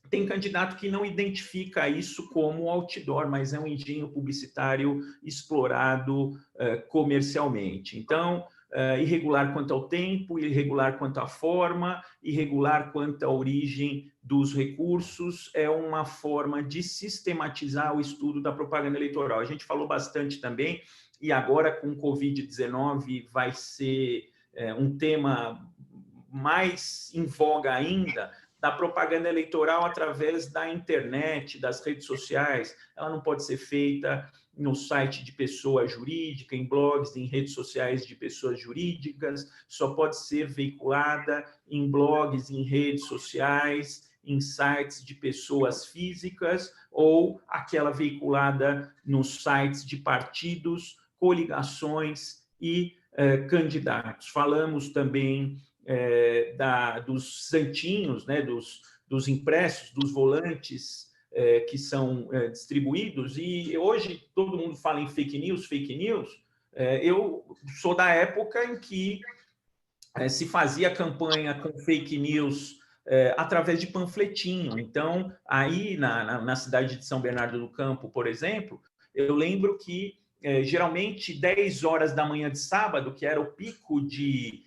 Tem candidato que não identifica isso como outdoor, mas é um engenho publicitário explorado comercialmente. Então, irregular quanto ao tempo, irregular quanto à forma, irregular quanto à origem dos recursos, é uma forma de sistematizar o estudo da propaganda eleitoral. A gente falou bastante também, e agora com o Covid-19 vai ser um tema mais em voga ainda, da propaganda eleitoral através da internet, das redes sociais. Ela não pode ser feita no site de pessoa jurídica, em blogs, em redes sociais de pessoas jurídicas, só pode ser veiculada em blogs, em redes sociais, em sites de pessoas físicas ou aquela veiculada nos sites de partidos, coligações e candidatos. Falamos também dos santinhos, né, dos impressos, dos volantes que são distribuídos, e hoje todo mundo fala em fake news. Eu sou da época em que se fazia campanha com fake news através de panfletinho. Então, aí na cidade de São Bernardo do Campo, por exemplo, eu lembro que geralmente 10 horas da manhã de sábado, que era o pico de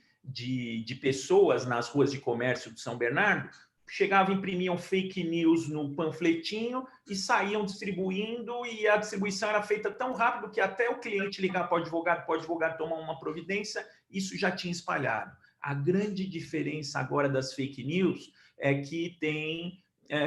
pessoas nas ruas de comércio de São Bernardo, chegavam, imprimiam fake news no panfletinho e saíam distribuindo, e a distribuição era feita tão rápido que até o cliente ligar para o advogado tomar uma providência, isso já tinha espalhado. A grande diferença agora das fake news é que tem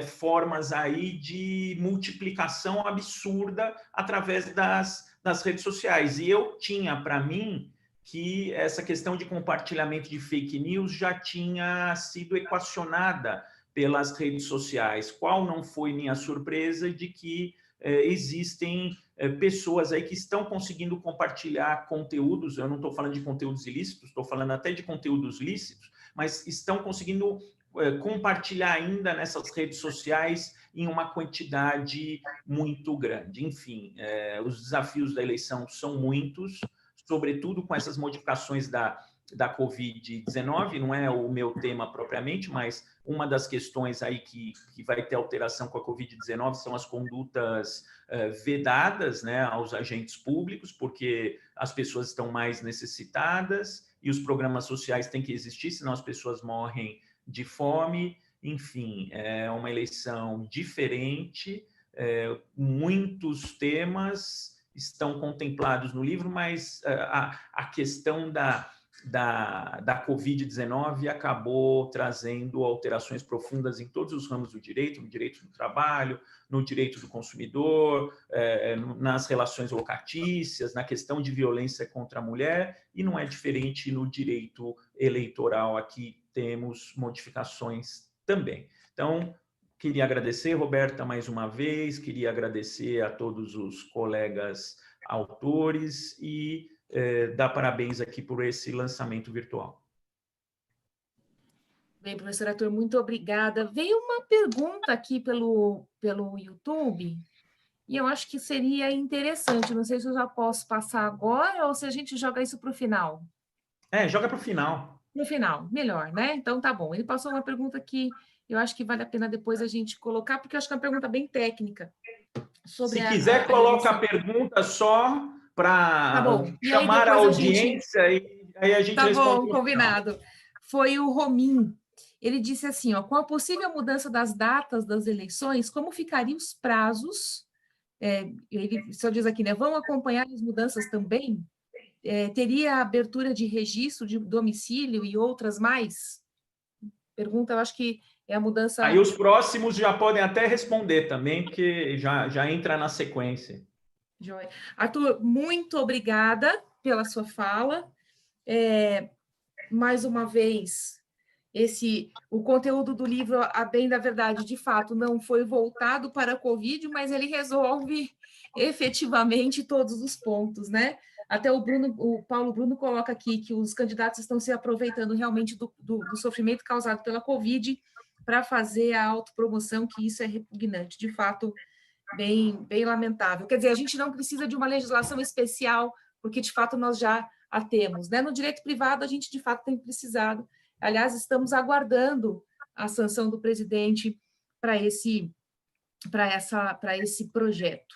formas aí de multiplicação absurda através das redes sociais. E eu tinha para mim que essa questão de compartilhamento de fake news já tinha sido equacionada pelas redes sociais. Qual não foi minha surpresa de que existem pessoas aí que estão conseguindo compartilhar conteúdos, eu não estou falando de conteúdos ilícitos, estou falando até de conteúdos lícitos, mas estão conseguindo compartilhar ainda nessas redes sociais em uma quantidade muito grande. Enfim, os desafios da eleição são muitos, sobretudo com essas modificações da Covid-19, não é o meu tema propriamente, mas uma das questões aí que vai ter alteração com a Covid-19 são as condutas vedadas, né, aos agentes públicos, porque as pessoas estão mais necessitadas e os programas sociais têm que existir, senão as pessoas morrem de fome. Enfim, é uma eleição diferente, muitos temas estão contemplados no livro, mas a questão da Covid-19 acabou trazendo alterações profundas em todos os ramos do direito, no direito do trabalho, no direito do consumidor, nas relações locatícias, na questão de violência contra a mulher, e não é diferente no direito eleitoral. Aqui temos modificações também. Então, queria agradecer, Roberta, mais uma vez, queria agradecer a todos os colegas autores e dar parabéns aqui por esse lançamento virtual. Bem, professor Arthur, muito obrigada. Veio uma pergunta aqui pelo YouTube, e eu acho que seria interessante, não sei se eu já posso passar agora ou se a gente joga isso para o final. Joga para o final. No final, melhor, né? Então tá bom. Ele passou uma pergunta que eu acho que vale a pena depois a gente colocar, porque eu acho que é uma pergunta bem técnica. Se quiser, coloca a pergunta só para chamar a audiência e aí a gente responde. Tá bom, combinado. Foi o Romim. Ele disse assim, ó, com a possível mudança das datas das eleições, como ficariam os prazos? Ele só diz aqui, né? Vão acompanhar as mudanças também? Teria abertura de registro de domicílio e outras mais? Pergunta, eu acho que é a mudança... Aí os próximos já podem até responder também, porque já entra na sequência. Joia. Arthur, muito obrigada pela sua fala. Mais uma vez, o conteúdo do livro, a bem da verdade, de fato, não foi voltado para a Covid, mas ele resolve efetivamente todos os pontos, né? Até o Paulo Bruno coloca aqui que os candidatos estão se aproveitando realmente do sofrimento causado pela Covid para fazer a autopromoção, que isso é repugnante, de fato, bem lamentável. Quer dizer, a gente não precisa de uma legislação especial, porque, de fato, nós já a temos, né? No direito privado, a gente, de fato, tem precisado. Aliás, estamos aguardando a sanção do presidente para esse projeto.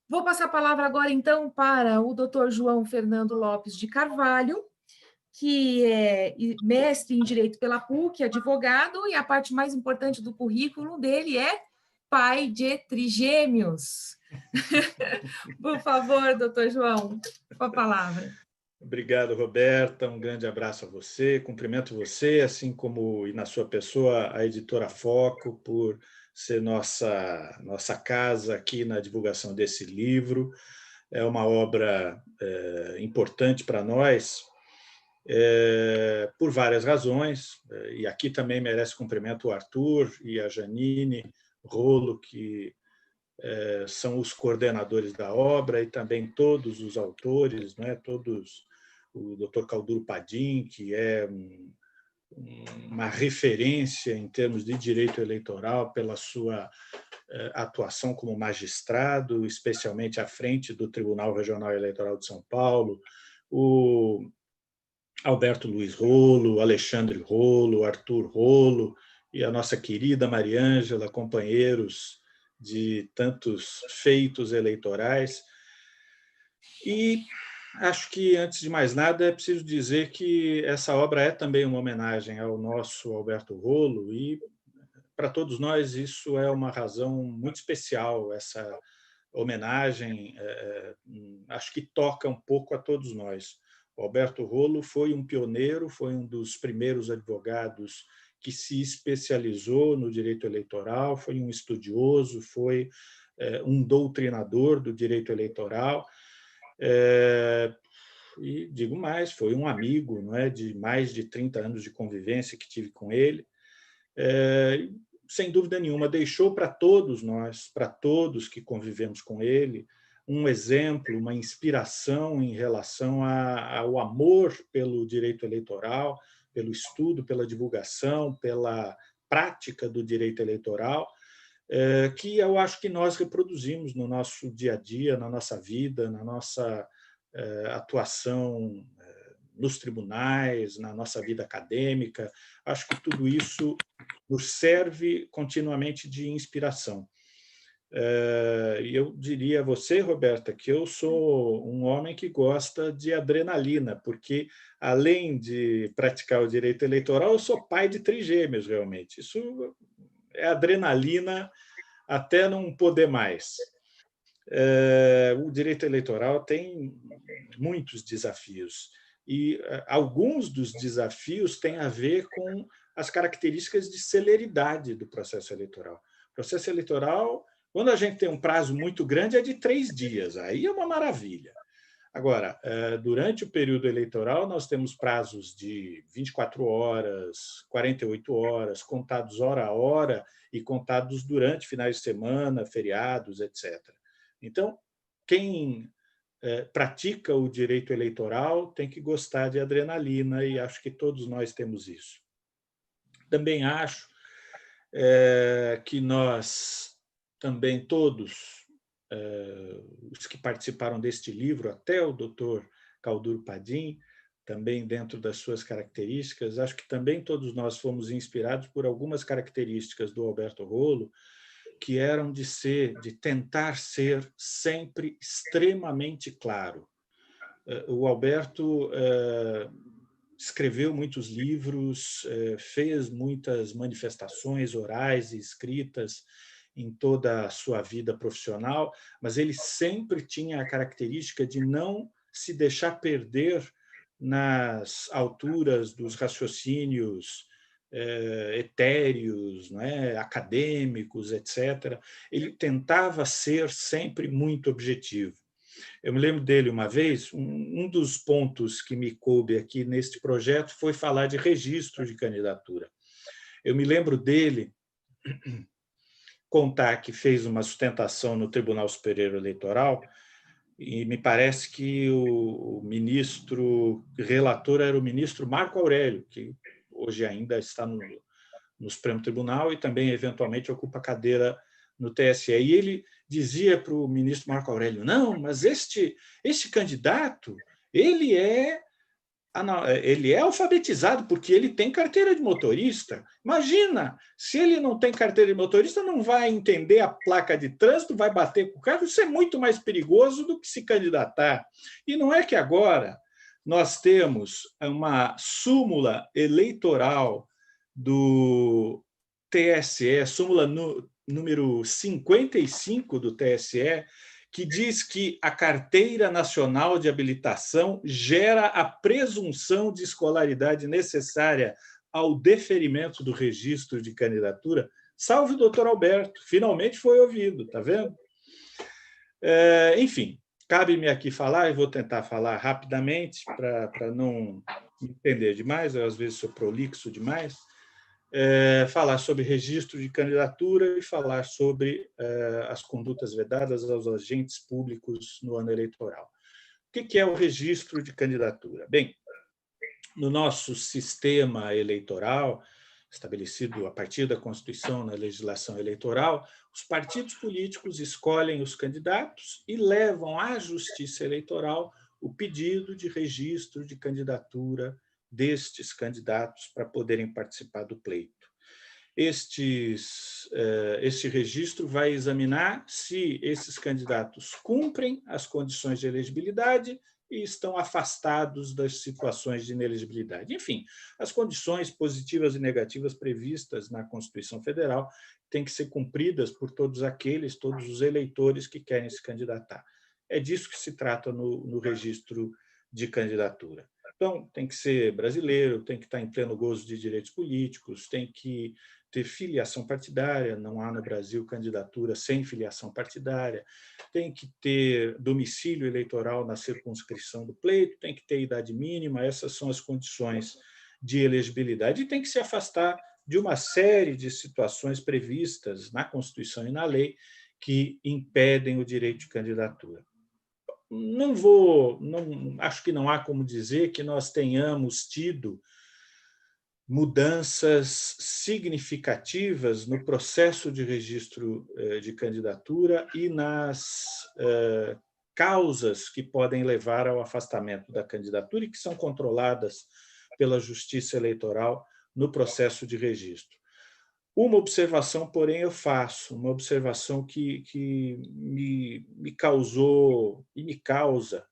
Vou passar a palavra agora, então, para o doutor João Fernando Lopes de Carvalho, que é mestre em Direito pela PUC, advogado, e a parte mais importante do currículo dele é pai de trigêmeos. Por favor, doutor João, com a palavra. Obrigado, Roberta. Um grande abraço a você. Cumprimento você, assim como e na sua pessoa, a editora Foco, por ser nossa casa aqui na divulgação desse livro. É uma obra importante para nós, por várias razões, e aqui também merece cumprimento o Arthur e a Janine Rolo, que são os coordenadores da obra, e também todos os autores, né? Todos, o Dr. Calduro Padim, que é uma referência em termos de direito eleitoral pela sua atuação como magistrado, especialmente à frente do Tribunal Regional Eleitoral de São Paulo, o Alberto Luiz Rolo, Alexandre Rolo, Arthur Rolo e a nossa querida Mariângela, companheiros de tantos feitos eleitorais. E acho que, antes de mais nada, é preciso dizer que essa obra é também uma homenagem ao nosso Alberto Rolo, e para todos nós, isso é uma razão muito especial, essa homenagem, acho que toca um pouco a todos nós. O Alberto Rolo foi um pioneiro, foi um dos primeiros advogados que se especializou no direito eleitoral, foi um estudioso, foi um doutrinador do direito eleitoral, e digo mais, foi um amigo, não é, de mais de 30 anos de convivência que tive com ele. Sem dúvida nenhuma, deixou para todos nós, para todos que convivemos com ele, um exemplo, uma inspiração em relação ao amor pelo direito eleitoral, pelo estudo, pela divulgação, pela prática do direito eleitoral, que eu acho que nós reproduzimos no nosso dia a dia, na nossa vida, na nossa atuação nos tribunais, na nossa vida acadêmica. Acho que tudo isso nos serve continuamente de inspiração. E eu diria a você, Roberta, que eu sou um homem que gosta de adrenalina, porque, além de praticar o direito eleitoral, eu sou pai de trigêmeos, realmente. Isso é adrenalina até não poder mais. O direito eleitoral tem muitos desafios, e alguns dos desafios têm a ver com as características de celeridade do processo eleitoral. O processo eleitoral, quando a gente tem um prazo muito grande, é de 3 dias, aí é uma maravilha. Agora, durante o período eleitoral, nós temos prazos de 24 horas, 48 horas, contados hora a hora e contados durante finais de semana, feriados, etc. Então, quem pratica o direito eleitoral tem que gostar de adrenalina, e acho que todos nós temos isso. Também acho que nós, também todos, os que participaram deste livro, até o doutor Calduro Padim, também dentro das suas características, acho que também todos nós fomos inspirados por algumas características do Alberto Rolo, que eram de tentar ser sempre extremamente claro. O Alberto escreveu muitos livros, fez muitas manifestações orais e escritas em toda a sua vida profissional, mas ele sempre tinha a característica de não se deixar perder nas alturas dos raciocínios etéreos, não é? Acadêmicos, etc. Ele tentava ser sempre muito objetivo. Eu me lembro dele uma vez, um dos pontos que me coube aqui neste projeto foi falar de registro de candidatura. Eu me lembro dele contar que fez uma sustentação no Tribunal Superior Eleitoral, e me parece que o ministro relator era o ministro Marco Aurélio, que hoje ainda está no Supremo Tribunal e também, eventualmente, ocupa cadeira no TSE. E ele dizia para o ministro Marco Aurélio: não, mas este candidato, ele é alfabetizado porque ele tem carteira de motorista. Imagina, se ele não tem carteira de motorista, não vai entender a placa de trânsito, vai bater com o carro, isso é muito mais perigoso do que se candidatar. E não é que agora nós temos uma súmula eleitoral do TSE, súmula número 55 do TSE, que diz que a Carteira Nacional de Habilitação gera a presunção de escolaridade necessária ao deferimento do registro de candidatura. Salve o doutor Alberto, finalmente foi ouvido, está vendo? Enfim, cabe-me aqui falar, e vou tentar falar rapidamente para não me entender demais, eu às vezes sou prolixo demais, falar sobre registro de candidatura e falar sobre as condutas vedadas aos agentes públicos no ano eleitoral. O que é o registro de candidatura? Bem, no nosso sistema eleitoral, estabelecido a partir da Constituição na legislação eleitoral, os partidos políticos escolhem os candidatos e levam à Justiça Eleitoral o pedido de registro de candidatura destes candidatos para poderem participar do pleito. Este registro vai examinar se esses candidatos cumprem as condições de elegibilidade e estão afastados das situações de inelegibilidade. Enfim, as condições positivas e negativas previstas na Constituição Federal têm que ser cumpridas por todos os eleitores que querem se candidatar. É disso que se trata no registro de candidatura. Então, tem que ser brasileiro, tem que estar em pleno gozo de direitos políticos, tem que ter filiação partidária, não há no Brasil candidatura sem filiação partidária, tem que ter domicílio eleitoral na circunscrição do pleito, tem que ter idade mínima, essas são as condições de elegibilidade, e tem que se afastar de uma série de situações previstas na Constituição e na lei que impedem o direito de candidatura. Acho que não há como dizer que nós tenhamos tido mudanças significativas no processo de registro de candidatura e nas causas que podem levar ao afastamento da candidatura e que são controladas pela Justiça Eleitoral no processo de registro. Uma observação, porém, eu faço, uma observação que me causou e me causa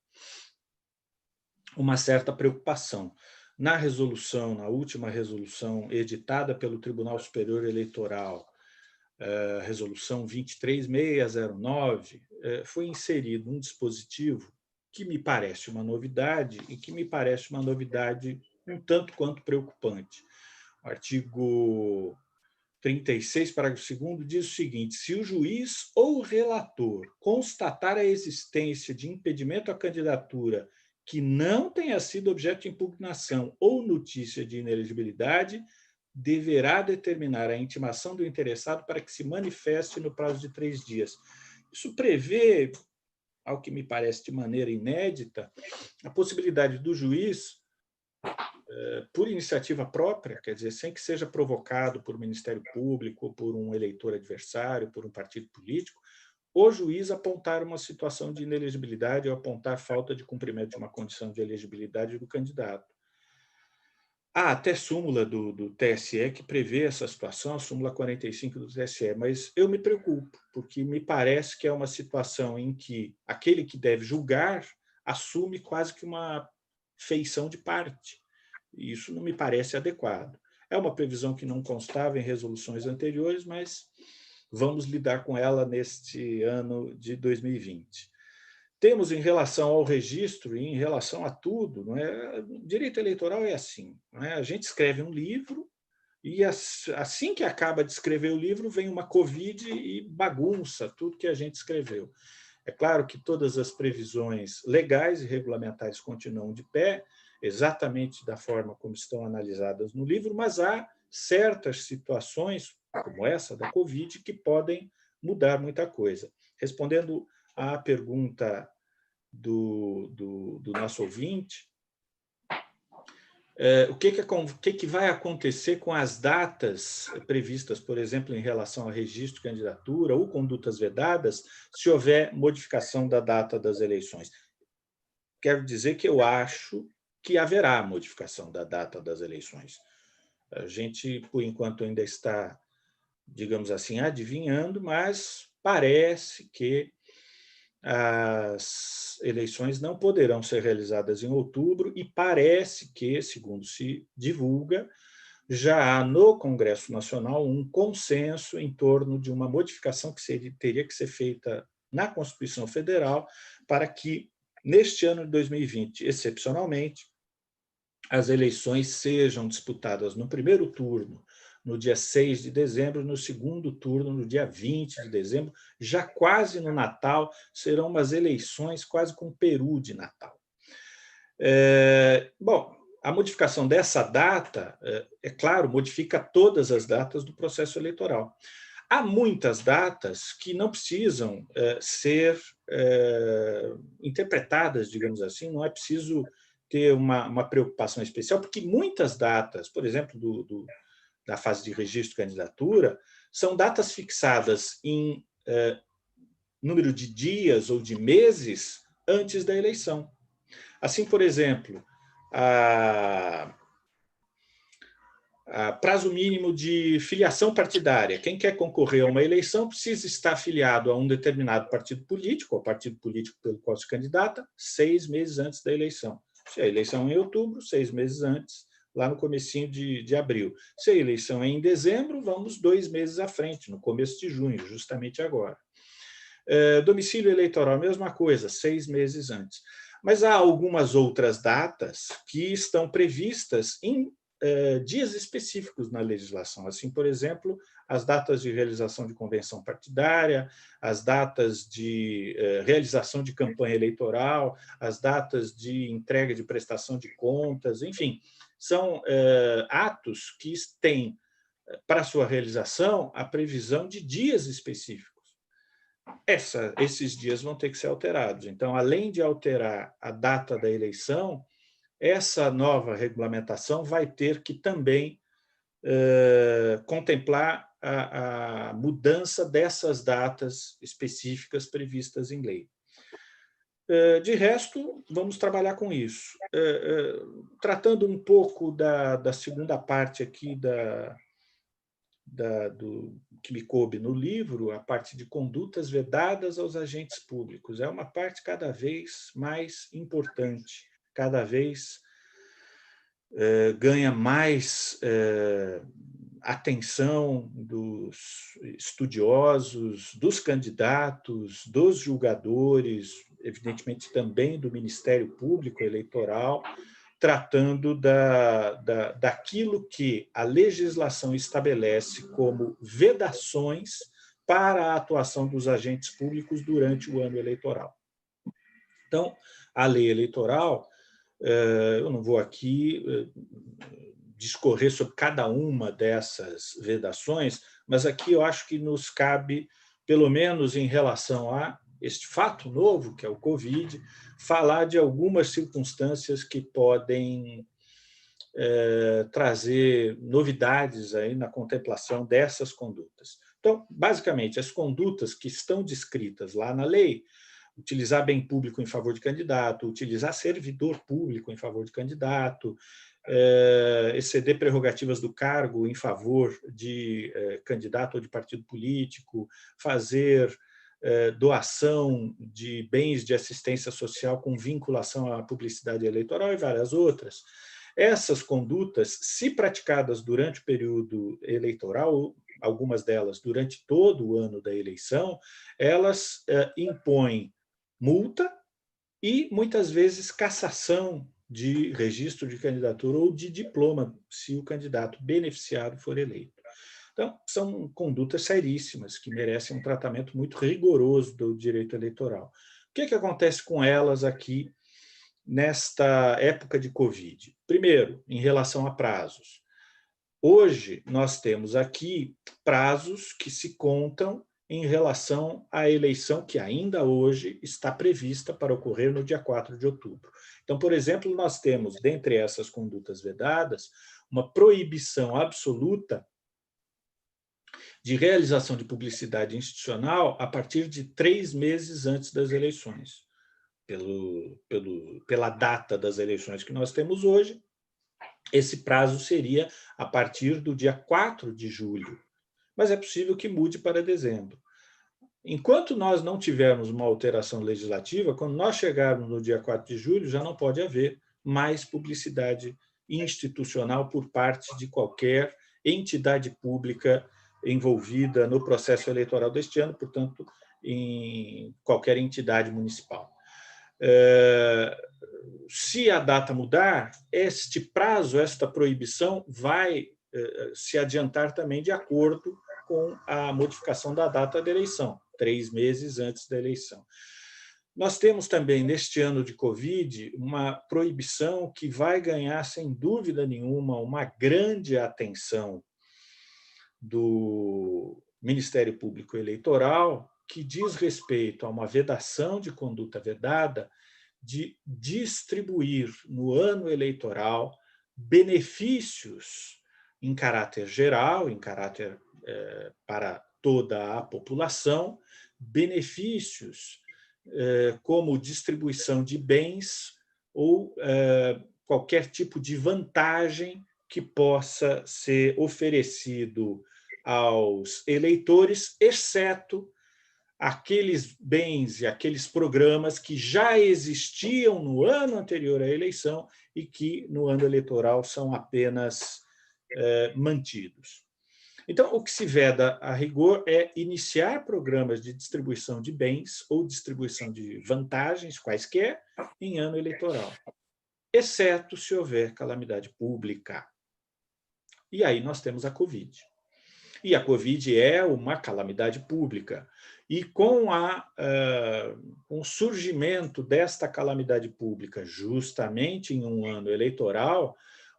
uma certa preocupação. Na resolução, na última resolução editada pelo Tribunal Superior Eleitoral, resolução 23609, foi inserido um dispositivo que me parece uma novidade e que me parece uma novidade um tanto quanto preocupante. O artigo 36, parágrafo 2º, diz o seguinte: se o juiz ou o relator constatar a existência de impedimento à candidatura que não tenha sido objeto de impugnação ou notícia de inelegibilidade, deverá determinar a intimação do interessado para que se manifeste no prazo de 3 dias. Isso prevê, ao que me parece de maneira inédita, a possibilidade do juiz, por iniciativa própria, quer dizer, sem que seja provocado por um Ministério Público, por um eleitor adversário, por um partido político, o juiz apontar uma situação de inelegibilidade ou apontar falta de cumprimento de uma condição de elegibilidade do candidato. Há até súmula do TSE que prevê essa situação, a súmula 45 do TSE, mas eu me preocupo, porque me parece que é uma situação em que aquele que deve julgar assume quase que uma feição de parte. Isso não me parece adequado. É uma previsão que não constava em resoluções anteriores, mas vamos lidar com ela neste ano de 2020. Temos, em relação ao registro e em relação a tudo, não é? O direito eleitoral é assim, não é? A gente escreve um livro e, assim que acaba de escrever o livro, vem uma Covid e bagunça tudo que a gente escreveu. É claro que todas as previsões legais e regulamentares continuam de pé, exatamente da forma como estão analisadas no livro, mas há certas situações, como essa da Covid, que podem mudar muita coisa. Respondendo à pergunta do nosso ouvinte, o que vai acontecer com as datas previstas, por exemplo, em relação ao registro de candidatura ou condutas vedadas, se houver modificação da data das eleições? Quero dizer que eu acho que haverá modificação da data das eleições. A gente, por enquanto, ainda está, digamos assim, adivinhando, mas parece que as eleições não poderão ser realizadas em outubro e parece que, segundo se divulga, já há no Congresso Nacional um consenso em torno de uma modificação que teria que ser feita na Constituição Federal para que, neste ano de 2020, excepcionalmente, as eleições sejam disputadas no primeiro turno, no dia 6 de dezembro, no segundo turno, no dia 20 de dezembro, já quase no Natal, serão umas eleições quase com peru de Natal. Bom, a modificação dessa data, é claro, modifica todas as datas do processo eleitoral. Há muitas datas que não precisam ser interpretadas, digamos assim, não é preciso ter uma preocupação especial, porque muitas datas, por exemplo, da fase de registro de candidatura, são datas fixadas em número de dias ou de meses antes da eleição. Assim, por exemplo, a prazo mínimo de filiação partidária. Quem quer concorrer a uma eleição precisa estar afiliado a um determinado partido político, ao partido político pelo qual se candidata, 6 meses antes da eleição. Se a eleição é em outubro, 6 meses antes, lá no comecinho de abril. Se a eleição é em dezembro, vamos 2 meses à frente, no começo de junho, justamente agora. Domicílio eleitoral, mesma coisa, 6 meses antes. Mas há algumas outras datas que estão previstas em dias específicos na legislação. Assim, por exemplo, as datas de realização de convenção partidária, as datas de realização de campanha eleitoral, as datas de entrega de prestação de contas, enfim, são atos que têm, para sua realização, a previsão de dias específicos. Esses dias vão ter que ser alterados. Então, além de alterar a data da eleição, essa nova regulamentação vai ter que também contemplar a mudança dessas datas específicas previstas em lei. De resto, vamos trabalhar com isso. Tratando um pouco da segunda parte aqui do que me coube no livro, a parte de condutas vedadas aos agentes públicos. É uma parte cada vez mais importante, cada vez ganha mais atenção dos estudiosos, dos candidatos, dos julgadores, evidentemente também do Ministério Público Eleitoral, tratando daquilo que a legislação estabelece como vedações para a atuação dos agentes públicos durante o ano eleitoral. Então, a lei eleitoral, eu não vou aqui discorrer sobre cada uma dessas vedações, mas aqui eu acho que nos cabe, pelo menos em relação a este fato novo, que é o Covid, falar de algumas circunstâncias que podem trazer novidades aí na contemplação dessas condutas. Então, basicamente, as condutas que estão descritas lá na lei, utilizar bem público em favor de candidato, utilizar servidor público em favor de candidato, exceder prerrogativas do cargo em favor de candidato ou de partido político, fazer doação de bens de assistência social com vinculação à publicidade eleitoral e várias outras. Essas condutas, se praticadas durante o período eleitoral, algumas delas durante todo o ano da eleição, elas impõem multa e, muitas vezes, cassação de registro de candidatura ou de diploma, se o candidato beneficiado for eleito. Então, são condutas seríssimas, que merecem um tratamento muito rigoroso do direito eleitoral. O que acontece com elas aqui nesta época de Covid? Primeiro, em relação a prazos. Hoje, nós temos aqui prazos que se contam em relação à eleição que ainda hoje está prevista para ocorrer no dia 4 de outubro. Então, por exemplo, nós temos, dentre essas condutas vedadas, uma proibição absoluta de realização de publicidade institucional a partir de 3 meses antes das eleições. Pela data das eleições que nós temos hoje, esse prazo seria a partir do dia 4 de julho, mas é possível que mude para dezembro. Enquanto nós não tivermos uma alteração legislativa, quando nós chegarmos no dia 4 de julho, já não pode haver mais publicidade institucional por parte de qualquer entidade pública envolvida no processo eleitoral deste ano, portanto, em qualquer entidade municipal. Se a data mudar, este prazo, esta proibição, vai se adiantar também de acordo com a modificação da data da eleição, 3 meses antes da eleição. Nós temos também, neste ano de Covid, uma proibição que vai ganhar, sem dúvida nenhuma, uma grande atenção do Ministério Público Eleitoral, que diz respeito a uma vedação de conduta vedada de distribuir no ano eleitoral benefícios em caráter geral, em caráter para toda a população, benefícios como distribuição de bens ou qualquer tipo de vantagem que possa ser oferecido aos eleitores, exceto aqueles bens e aqueles programas que já existiam no ano anterior à eleição e que, no ano eleitoral, são apenas mantidos. Então, o que se veda a rigor é iniciar programas de distribuição de bens ou distribuição de vantagens, quaisquer, em ano eleitoral, exceto se houver calamidade pública. E aí nós temos a Covid. E a Covid é uma calamidade pública. E com o surgimento desta calamidade pública, justamente em um ano eleitoral,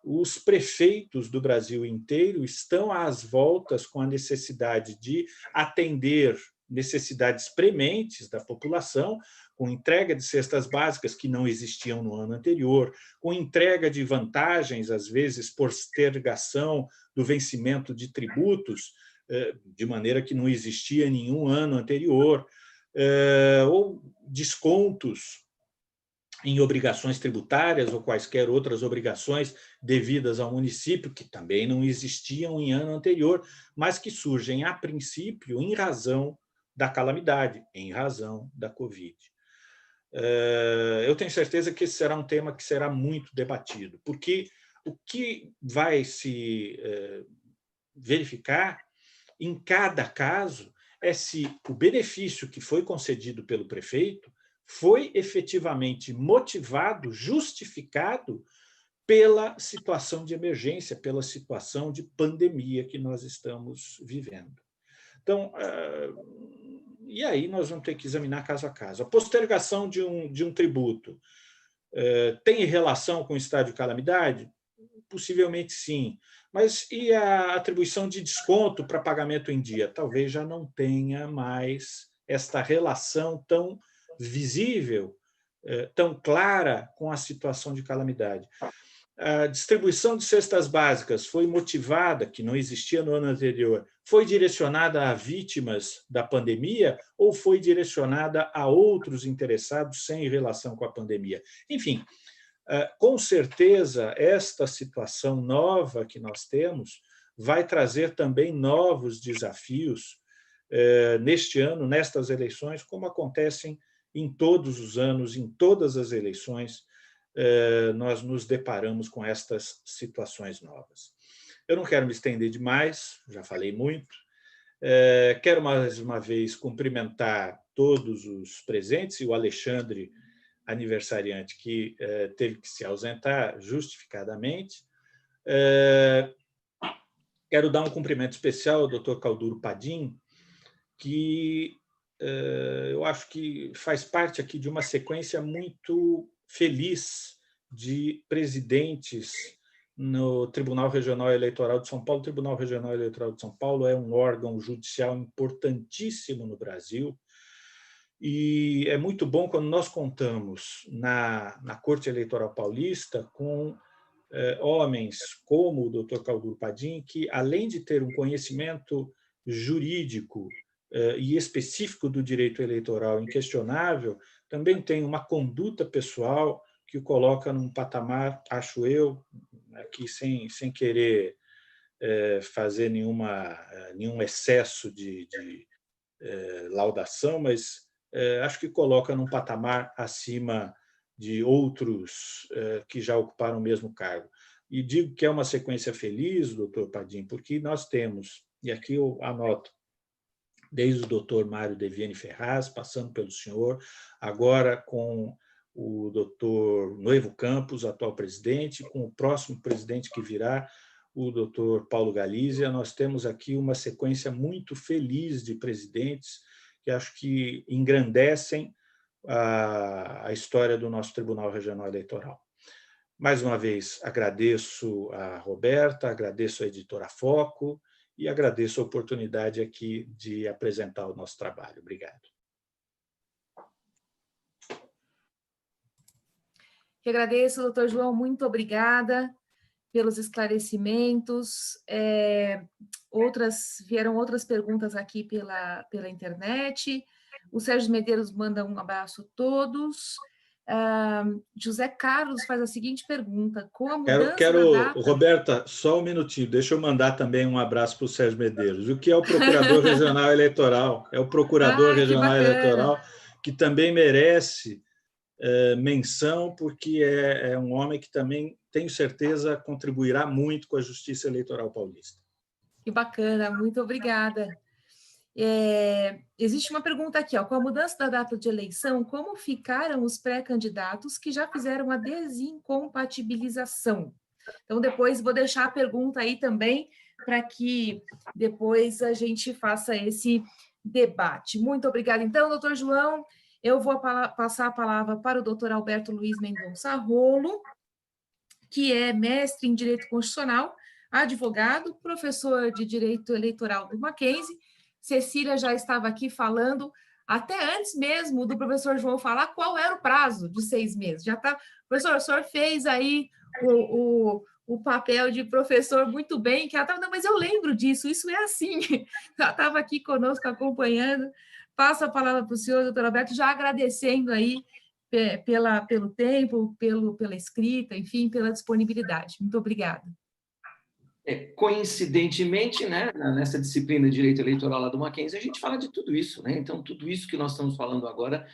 os prefeitos do Brasil inteiro estão às voltas com a necessidade de atender necessidades prementes da população, com entrega de cestas básicas que não existiam no ano anterior, com entrega de vantagens, às vezes postergação do vencimento de tributos, de maneira que não existia em nenhum ano anterior, ou descontos em obrigações tributárias ou quaisquer outras obrigações devidas ao município, que também não existiam em ano anterior, mas que surgem, a princípio, em razão da calamidade, em razão da Covid. Eu tenho certeza que esse será um tema que será muito debatido, porque o que vai se verificar em cada caso é se o benefício que foi concedido pelo prefeito foi efetivamente motivado, justificado pela situação de emergência, pela situação de pandemia que nós estamos vivendo. Então, e aí nós vamos ter que examinar caso a caso. A postergação de um tributo tem relação com o estado de calamidade? Possivelmente sim. Mas e a atribuição de desconto para pagamento em dia? Talvez já não tenha mais esta relação tão visível, tão clara com a situação de calamidade. A distribuição de cestas básicas foi motivada, que não existia no ano anterior, foi direcionada a vítimas da pandemia ou foi direcionada a outros interessados sem relação com a pandemia? Enfim, com certeza, esta situação nova que nós temos vai trazer também novos desafios neste ano, nestas eleições, como acontecem em todos os anos, em todas as eleições, nós nos deparamos com estas situações novas. Eu não quero me estender demais, já falei muito. Quero mais uma vez cumprimentar todos os presentes e o Alexandre, aniversariante, que teve que se ausentar justificadamente. Quero dar um cumprimento especial ao Dr. Calduro Padim, que eu acho que faz parte aqui de uma sequência muito feliz de presidentes no Tribunal Regional Eleitoral de São Paulo. O Tribunal Regional Eleitoral de São Paulo é um órgão judicial importantíssimo no Brasil, e é muito bom quando nós contamos na Corte Eleitoral Paulista com homens como o Dr. Calduro Padim, que, além de ter um conhecimento jurídico e específico do direito eleitoral inquestionável, também tem uma conduta pessoal que o coloca num patamar, acho eu, aqui sem querer fazer nenhum excesso de laudação, mas acho que coloca num patamar acima de outros que já ocuparam o mesmo cargo. E digo que é uma sequência feliz, doutor Padim, porque nós temos, e aqui eu anoto, desde o doutor Mário Deviene Ferraz, passando pelo senhor, agora com o doutor Noivo Campos, atual presidente, com o próximo presidente que virá, o doutor Paulo Galizia. Nós temos aqui uma sequência muito feliz de presidentes que acho que engrandecem a história do nosso Tribunal Regional Eleitoral. Mais uma vez, agradeço a Roberta, agradeço a editora Foco e agradeço a oportunidade aqui de apresentar o nosso trabalho. Obrigado. Eu agradeço, doutor João, muito obrigada pelos esclarecimentos. Vieram outras perguntas aqui pela internet. O Sérgio Medeiros manda um abraço a todos. José Carlos faz a seguinte pergunta: com a mudança da data... Roberta, só um minutinho, deixa eu mandar também um abraço para o Sérgio Medeiros. O que é o Procurador Regional Eleitoral? É o Procurador Regional Eleitoral, que também merece menção, porque é um homem que também, tenho certeza, contribuirá muito com a Justiça Eleitoral paulista. Que bacana, muito obrigada. Existe uma pergunta aqui, ó, com a mudança da data de eleição, como ficaram os pré-candidatos que já fizeram a desincompatibilização? Então, depois vou deixar a pergunta aí também, para que depois a gente faça esse debate. Muito obrigada. Então, doutor João, eu vou passar a palavra para o doutor Alberto Luiz Mendonça Rolo, que é mestre em Direito Constitucional, advogado, professor de Direito Eleitoral do Mackenzie. Cecília já estava aqui falando, até antes mesmo do professor João falar qual era o prazo de 6 meses. Já tá, professor, o senhor fez aí o papel de professor muito bem, que ela estava, não, mas eu lembro disso, isso é assim. Ela estava aqui conosco acompanhando. Passo a palavra para o senhor, doutor Alberto, já agradecendo aí pelo tempo, pela escrita, enfim, pela disponibilidade. Muito obrigada. Coincidentemente, né, nessa disciplina de Direito Eleitoral lá do Mackenzie, a gente fala de tudo isso, né? Então, tudo isso que nós estamos falando agora,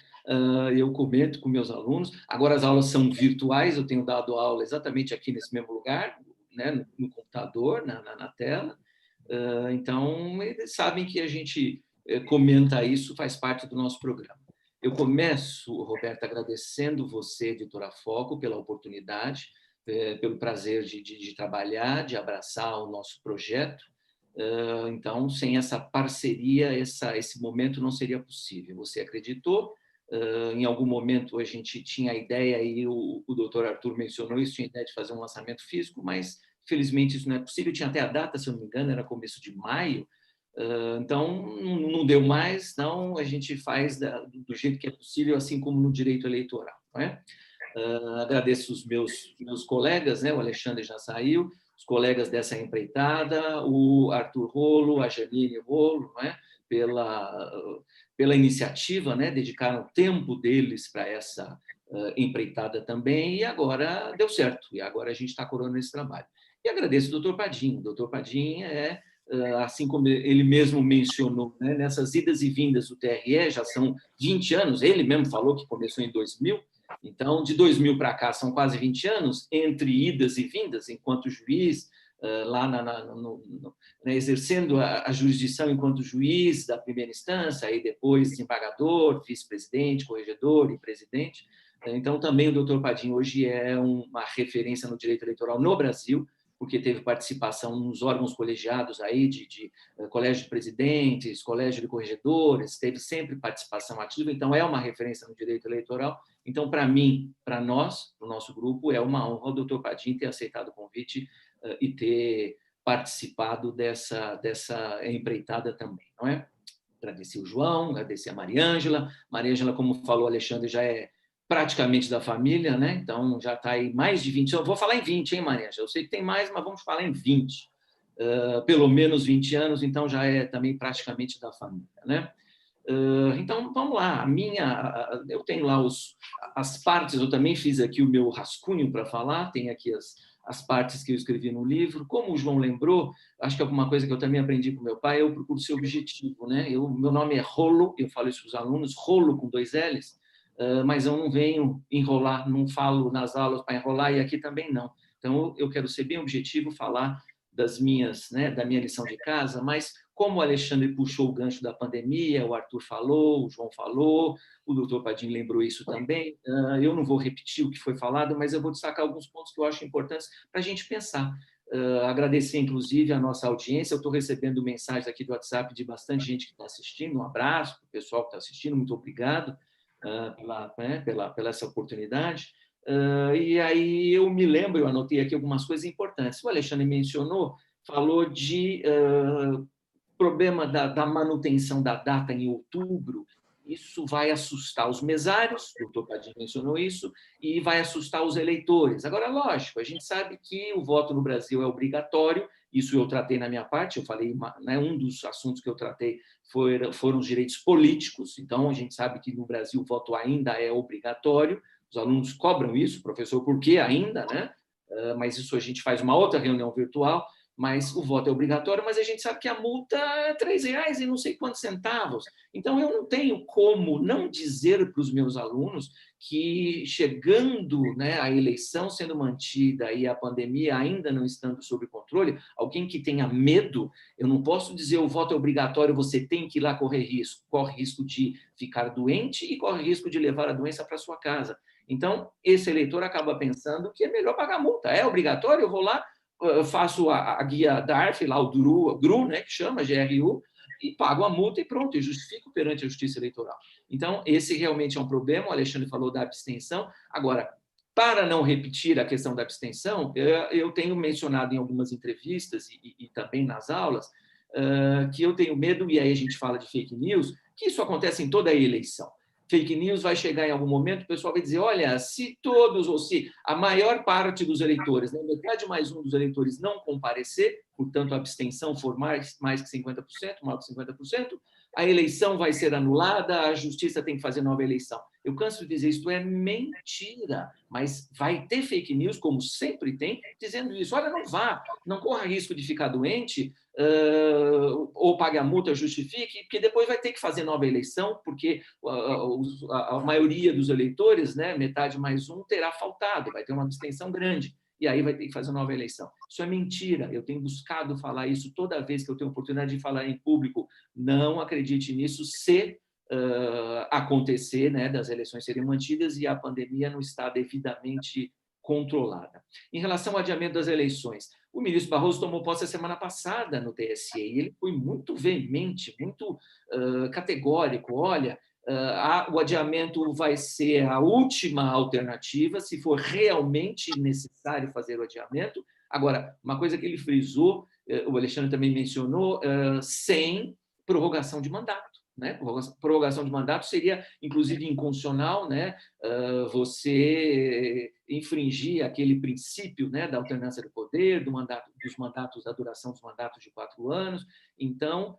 eu comento com meus alunos. Agora as aulas são virtuais, eu tenho dado aula exatamente aqui nesse mesmo lugar, né, no computador, na tela. Então, eles sabem que a gente comenta isso, faz parte do nosso programa. Eu começo, Roberta, agradecendo você, editora Foco, pela oportunidade, pelo prazer de trabalhar, de abraçar o nosso projeto. Então, sem essa parceria, esse momento não seria possível. Você acreditou, em algum momento a gente tinha a ideia, e o doutor Arthur mencionou isso, tinha a ideia de fazer um lançamento físico, mas, felizmente, isso não é possível. Tinha até a data, se eu não me engano, era começo de maio, então não deu mais, então a gente faz do jeito que é possível, assim como no direito eleitoral, não é? Agradeço os meus colegas, né? O Alexandre já saiu, os colegas dessa empreitada, o Arthur Rolo, a Janine Rolo, né? Pela iniciativa, né? Dedicaram o tempo deles para essa empreitada também, e agora deu certo, e agora a gente está coroando esse trabalho. E agradeço o doutor Padim. O doutor Padim assim como ele mesmo mencionou, né? Nessas idas e vindas do TRE, já são 20 anos, ele mesmo falou que começou em 2000, então, de 2000 para cá, são quase 20 anos, entre idas e vindas, enquanto juiz, lá exercendo a jurisdição enquanto juiz da primeira instância, aí depois desembargador, vice-presidente, corregedor e presidente. Então, também o doutor Padim hoje é uma referência no direito eleitoral no Brasil, porque teve participação nos órgãos colegiados aí de colégio de presidentes, colégio de corregedores, teve sempre participação ativa, então é uma referência no direito eleitoral. Então, para mim, para nós, no nosso grupo, é uma honra o doutor Padim ter aceitado o convite e ter participado dessa empreitada também, não é? Agradecer o João, agradecer a Maria Ângela. Maria Ângela, como falou o Alexandre, já é praticamente da família, né? Então, já está aí mais de 20. Eu vou falar em 20, hein, Maria Ângela? Eu sei que tem mais, mas vamos falar em 20. Pelo menos 20 anos, então já é também praticamente da família, né? Então, vamos lá. Eu tenho lá as partes, eu também fiz aqui o meu rascunho para falar, tem aqui as partes que eu escrevi no livro. Como o João lembrou, acho que alguma coisa que eu também aprendi com meu pai, eu procuro ser objetivo, né? Meu nome é Rolo, eu falo isso para os alunos, Rolo com 2 L's, mas eu não venho enrolar, não falo nas aulas para enrolar, e aqui também não. Então, eu quero ser bem objetivo, falar das minhas, né, da minha lição de casa, mas como o Alexandre puxou o gancho da pandemia, o Arthur falou, o João falou, o doutor Padim lembrou isso também, eu não vou repetir o que foi falado, mas eu vou destacar alguns pontos que eu acho importantes para a gente pensar. Agradecer, inclusive, a nossa audiência. Eu estou recebendo mensagens aqui do WhatsApp de bastante gente que está assistindo. Um abraço para o pessoal que está assistindo, muito obrigado pela essa oportunidade. E aí eu me lembro, eu anotei aqui algumas coisas importantes. O Alexandre mencionou, falou de problema da manutenção da data em outubro. Isso vai assustar os mesários, o doutor Padim mencionou isso, e vai assustar os eleitores. Agora, lógico, a gente sabe que o voto no Brasil é obrigatório, isso eu tratei na minha parte, eu falei, né, um dos assuntos que eu tratei foram os direitos políticos, então a gente sabe que no Brasil o voto ainda é obrigatório, Os alunos cobram isso, professor, por quê ainda, né? Mas isso a gente faz uma outra reunião virtual, mas o voto é obrigatório, mas a gente sabe que a multa é R$3 e não sei quantos centavos. Então, eu não tenho como não dizer para os meus alunos que, chegando, né, a eleição sendo mantida e a pandemia ainda não estando sob controle, alguém que tenha medo, eu não posso dizer o voto é obrigatório, você tem que ir lá correr risco. Corre risco de ficar doente e corre risco de levar a doença para sua casa. Então, esse eleitor acaba pensando que é melhor pagar multa. É obrigatório, eu vou lá, eu faço a guia DARF, lá o GRU, né, que chama, GRU, e pago a multa e pronto, e justifico perante a Justiça Eleitoral. Então, esse realmente é um problema, o Alexandre falou da abstenção. Agora, para não repetir a questão da abstenção, eu tenho mencionado em algumas entrevistas e também nas aulas que eu tenho medo, e aí a gente fala de fake news, que isso acontece em toda a eleição. Fake news vai chegar em algum momento, o pessoal vai dizer, olha, se todos, ou se a maior parte dos eleitores, né, metade mais um dos eleitores não comparecer, portanto, a abstenção for mais que 50%, maior que 50%, a eleição vai ser anulada, a justiça tem que fazer nova eleição. Eu canso de dizer, isto é mentira, mas vai ter fake news, como sempre tem, dizendo isso. Olha, não vá, não corra risco de ficar doente, ou pague a multa, justifique, porque depois vai ter que fazer nova eleição, porque a maioria dos eleitores, né, metade mais um, terá faltado, vai ter uma abstenção grande, e aí vai ter que fazer nova eleição. Isso é mentira, eu tenho buscado falar isso toda vez que eu tenho oportunidade de falar em público. Não acredite nisso se acontecer, né, das eleições serem mantidas e a pandemia não está devidamente controlada. Em relação ao adiamento das eleições, o ministro Barroso tomou posse a semana passada no TSE e ele foi muito veemente, muito categórico. Olha, o adiamento vai ser a última alternativa, se for realmente necessário fazer o adiamento. Agora, uma coisa que ele frisou, o Alexandre também mencionou, sem prorrogação de mandato. Né? Prorrogação de mandato seria, inclusive, inconstitucional, né? Você infringir aquele princípio, né, da alternância do poder, dos mandatos, da duração dos mandatos de 4 anos. Então,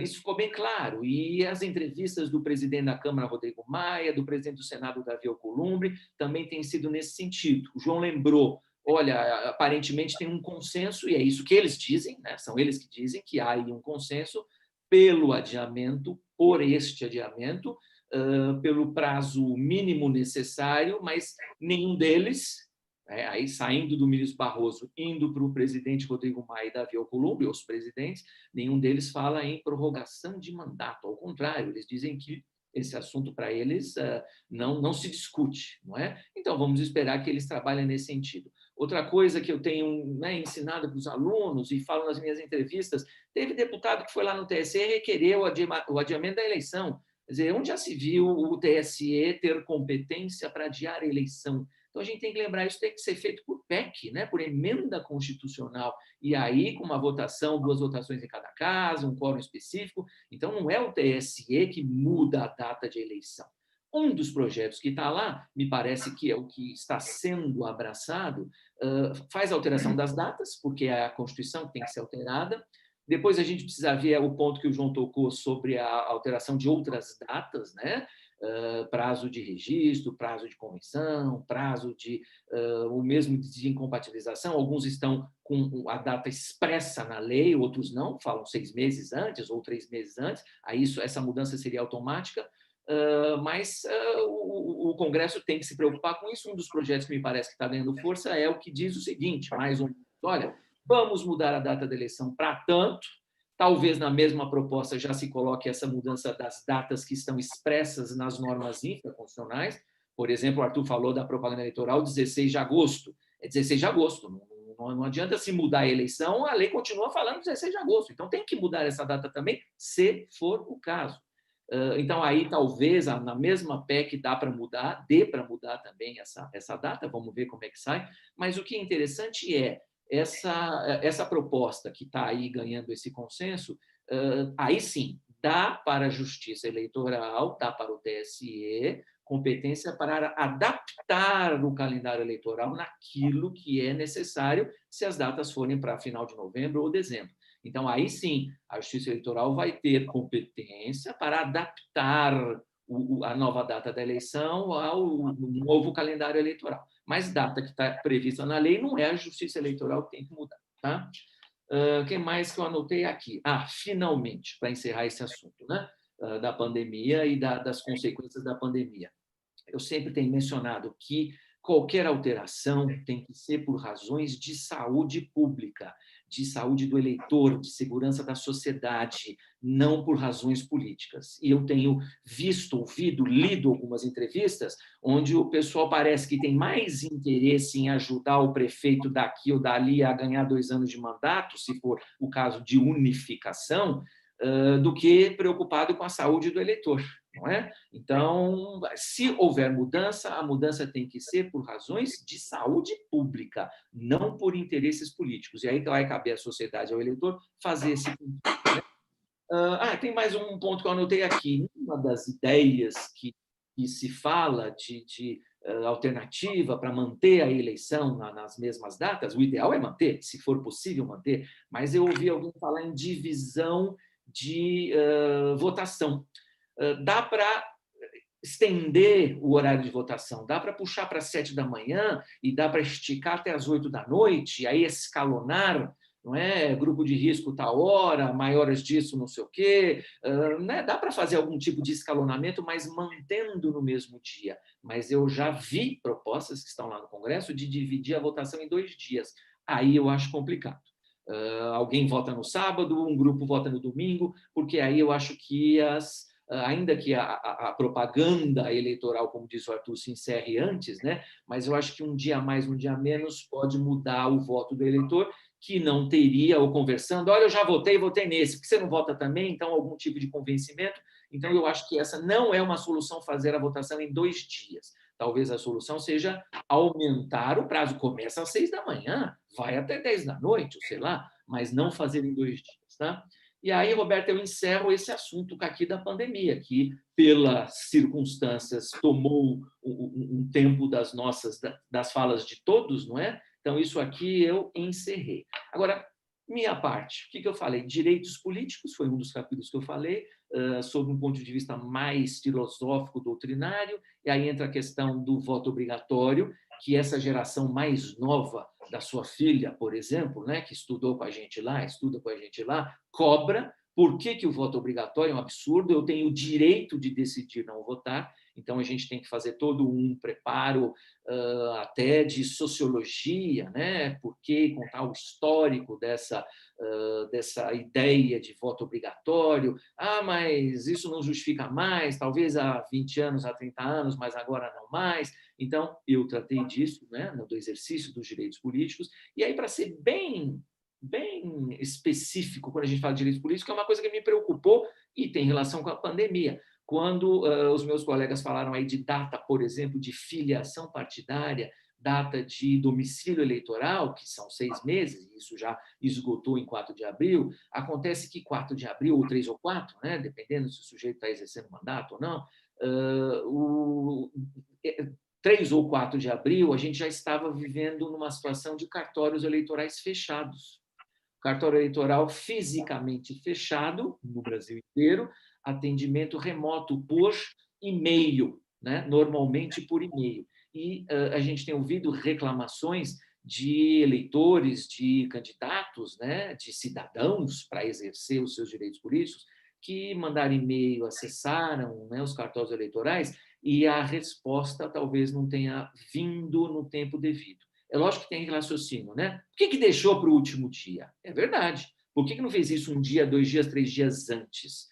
isso ficou bem claro. E as entrevistas do presidente da Câmara, Rodrigo Maia, do presidente do Senado, Davi Alcolumbre, também têm sido nesse sentido. O João lembrou, olha, aparentemente tem um consenso, e é isso que eles dizem, né? São eles que dizem que há aí um consenso pelo adiamento, por este adiamento, pelo prazo mínimo necessário, mas nenhum deles, aí saindo do ministro Barroso, indo para o presidente Rodrigo Maia e Davi Alcolumbre, os presidentes, nenhum deles fala em prorrogação de mandato. Ao contrário, eles dizem que esse assunto para eles não se discute, não é? Então, vamos esperar que eles trabalhem nesse sentido. Outra coisa que eu tenho, né, ensinado para os alunos e falo nas minhas entrevistas, teve deputado que foi lá no TSE requerer o adiamento da eleição. Quer dizer, onde já se viu o TSE ter competência para adiar a eleição? Então, a gente tem que lembrar, isso tem que ser feito por PEC, né, por emenda constitucional, e aí com uma votação, 2 votações em cada caso, um quórum específico. Então, não é o TSE que muda a data de eleição. Um dos projetos que está lá, me parece que é o que está sendo abraçado, faz a alteração das datas, porque é a Constituição que tem que ser alterada. Depois a gente precisa ver o ponto que o João tocou sobre a alteração de outras datas, né? Prazo de registro, prazo de convenção, prazo de o mesmo de incompatibilização. Alguns estão com a data expressa na lei, outros não, falam 6 meses antes ou 3 meses antes. Aí essa mudança seria automática. Mas o Congresso tem que se preocupar com isso. Um dos projetos que me parece que está ganhando força é o que diz o seguinte, mais ou menos, olha, vamos mudar a data da eleição para tanto, talvez na mesma proposta já se coloque essa mudança das datas que estão expressas nas normas infraconstitucionais. Por exemplo, o Arthur falou da propaganda eleitoral 16 de agosto. É 16 de agosto, não adianta se mudar a eleição, a lei continua falando 16 de agosto. Então, tem que mudar essa data também, se for o caso. Então, aí, talvez, na mesma PEC dê para mudar também essa data, vamos ver como é que sai. Mas o que é interessante é essa proposta que está aí ganhando esse consenso, aí sim, dá para a Justiça Eleitoral, dá para o TSE, competência para adaptar o calendário eleitoral naquilo que é necessário, se as datas forem para final de novembro ou dezembro. Então, aí sim, a Justiça Eleitoral vai ter competência para adaptar a nova data da eleição ao novo calendário eleitoral. Mas data que está prevista na lei não é a Justiça Eleitoral que tem que mudar. Tá? O que mais que eu anotei aqui? Finalmente, para encerrar esse assunto, né? Da pandemia e das consequências da pandemia. Eu sempre tenho mencionado que qualquer alteração tem que ser por razões de saúde pública, de saúde do eleitor, de segurança da sociedade, não por razões políticas. E eu tenho visto, ouvido, lido algumas entrevistas onde o pessoal parece que tem mais interesse em ajudar o prefeito daqui ou dali a ganhar 2 anos de mandato, se for o caso de unificação, do que preocupado com a saúde do eleitor. Não é? Então, se houver mudança, a mudança tem que ser por razões de saúde pública, não por interesses políticos. E aí vai caber à sociedade, ao eleitor, fazer esse controle. Tem mais um ponto que eu anotei aqui. Uma das ideias que se fala de alternativa para manter a eleição nas mesmas datas, o ideal é manter, se for possível manter, mas eu ouvi alguém falar em divisão de votação. Dá para estender o horário de votação, dá para puxar para 7 da manhã e dá para esticar até as 8 da noite, e aí escalonar, não é? Grupo de risco tal hora, maiores disso, não sei o quê. Né? Dá para fazer algum tipo de escalonamento, mas mantendo no mesmo dia. Mas eu já vi propostas que estão lá no Congresso de dividir a votação em 2 dias. Aí eu acho complicado. Alguém vota no sábado, um grupo vota no domingo, porque aí eu acho que ainda que a propaganda eleitoral, como diz o Arthur, se encerre antes, né? Mas eu acho que um dia mais, um dia menos pode mudar o voto do eleitor, que não teria, ou conversando, olha, eu já votei nesse, porque você não vota também, então algum tipo de convencimento. Então, eu acho que essa não é uma solução, fazer a votação em 2 dias. Talvez a solução seja aumentar o prazo, começa às 6 da manhã, vai até 10 da noite, ou sei lá, mas não fazer em 2 dias, tá? E aí, Roberto, eu encerro esse assunto aqui da pandemia, que, pelas circunstâncias, tomou um tempo das falas de todos, não é? Então, isso aqui eu encerrei. Agora, minha parte, o que eu falei? Direitos políticos, foi um dos capítulos que eu falei, sob um ponto de vista mais filosófico, doutrinário, e aí entra a questão do voto obrigatório, que essa geração mais nova da sua filha, por exemplo, né, que estudou com a gente lá, estuda com a gente lá, cobra. Por que o voto obrigatório é um absurdo? Eu tenho o direito de decidir não votar, então a gente tem que fazer todo um preparo até de sociologia, né? Porque contar o histórico dessa ideia de voto obrigatório. Mas isso não justifica mais, talvez há 20 anos, há 30 anos, mas agora não mais. Então, eu tratei disso, né, do exercício dos direitos políticos. E aí, para ser bem específico, quando a gente fala de direitos políticos, é uma coisa que me preocupou e tem relação com a pandemia. Quando os meus colegas falaram aí de data, por exemplo, de filiação partidária, data de domicílio eleitoral, que são 6 meses, e isso já esgotou em 4 de abril, acontece que 4 de abril, ou 3 ou 4, né, dependendo se o sujeito está exercendo mandato ou não, 3 ou 4 de abril, a gente já estava vivendo numa situação de cartórios eleitorais fechados. Cartório eleitoral fisicamente fechado no Brasil inteiro, atendimento remoto por e-mail, né? Normalmente por e-mail. E a gente tem ouvido reclamações de eleitores, de candidatos, né? De cidadãos para exercer os seus direitos políticos, que mandaram e-mail, acessaram, né, os cartórios eleitorais e a resposta talvez não tenha vindo no tempo devido. É lógico que tem raciocínio, né? Por que deixou para o último dia? É verdade. Por que não fez isso 1 dia, 2 dias, 3 dias antes?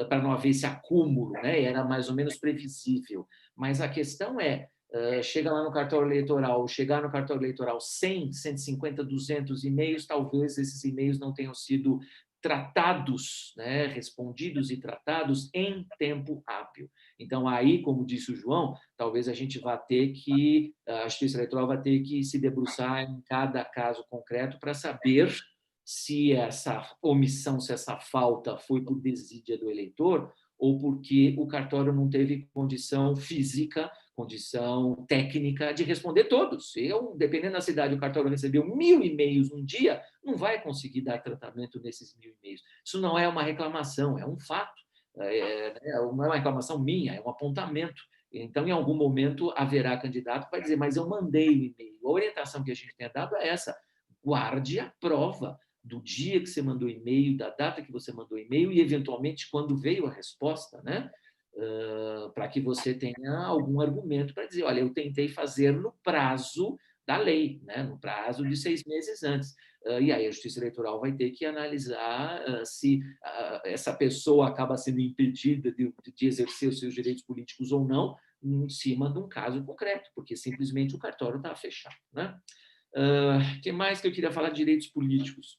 Para não haver esse acúmulo, né? Era mais ou menos previsível. Mas a questão é, chega lá no cartório eleitoral, chegar no cartório eleitoral 100, 150, 200 e-mails, talvez esses e-mails não tenham sido tratados, né, respondidos e tratados em tempo hábil. Então, aí, como disse o João, talvez a gente vá ter que, a Justiça Eleitoral vai ter que se debruçar em cada caso concreto para saber se essa omissão, se essa falta foi por desídia do eleitor ou porque o cartório não teve condição física, condição técnica de responder todos. Dependendo da cidade, o cartório recebeu 1000 e-mails um dia, não vai conseguir dar tratamento nesses 1000 e-mails. Isso não é uma reclamação, é um fato. Não é uma reclamação minha, é um apontamento. Então, em algum momento, haverá candidato que vai dizer, mas eu mandei o e-mail. A orientação que a gente tem dado é essa: guarde a prova do dia que você mandou o e-mail, da data que você mandou o e-mail e, eventualmente, quando veio a resposta, né? Para que você tenha algum argumento para dizer, olha, eu tentei fazer no prazo da lei, né? No prazo de 6 meses antes. E aí a Justiça Eleitoral vai ter que analisar se essa pessoa acaba sendo impedida de exercer os seus direitos políticos ou não, em cima de um caso concreto, porque simplesmente o cartório está fechado, né? O que mais que eu queria falar de direitos políticos?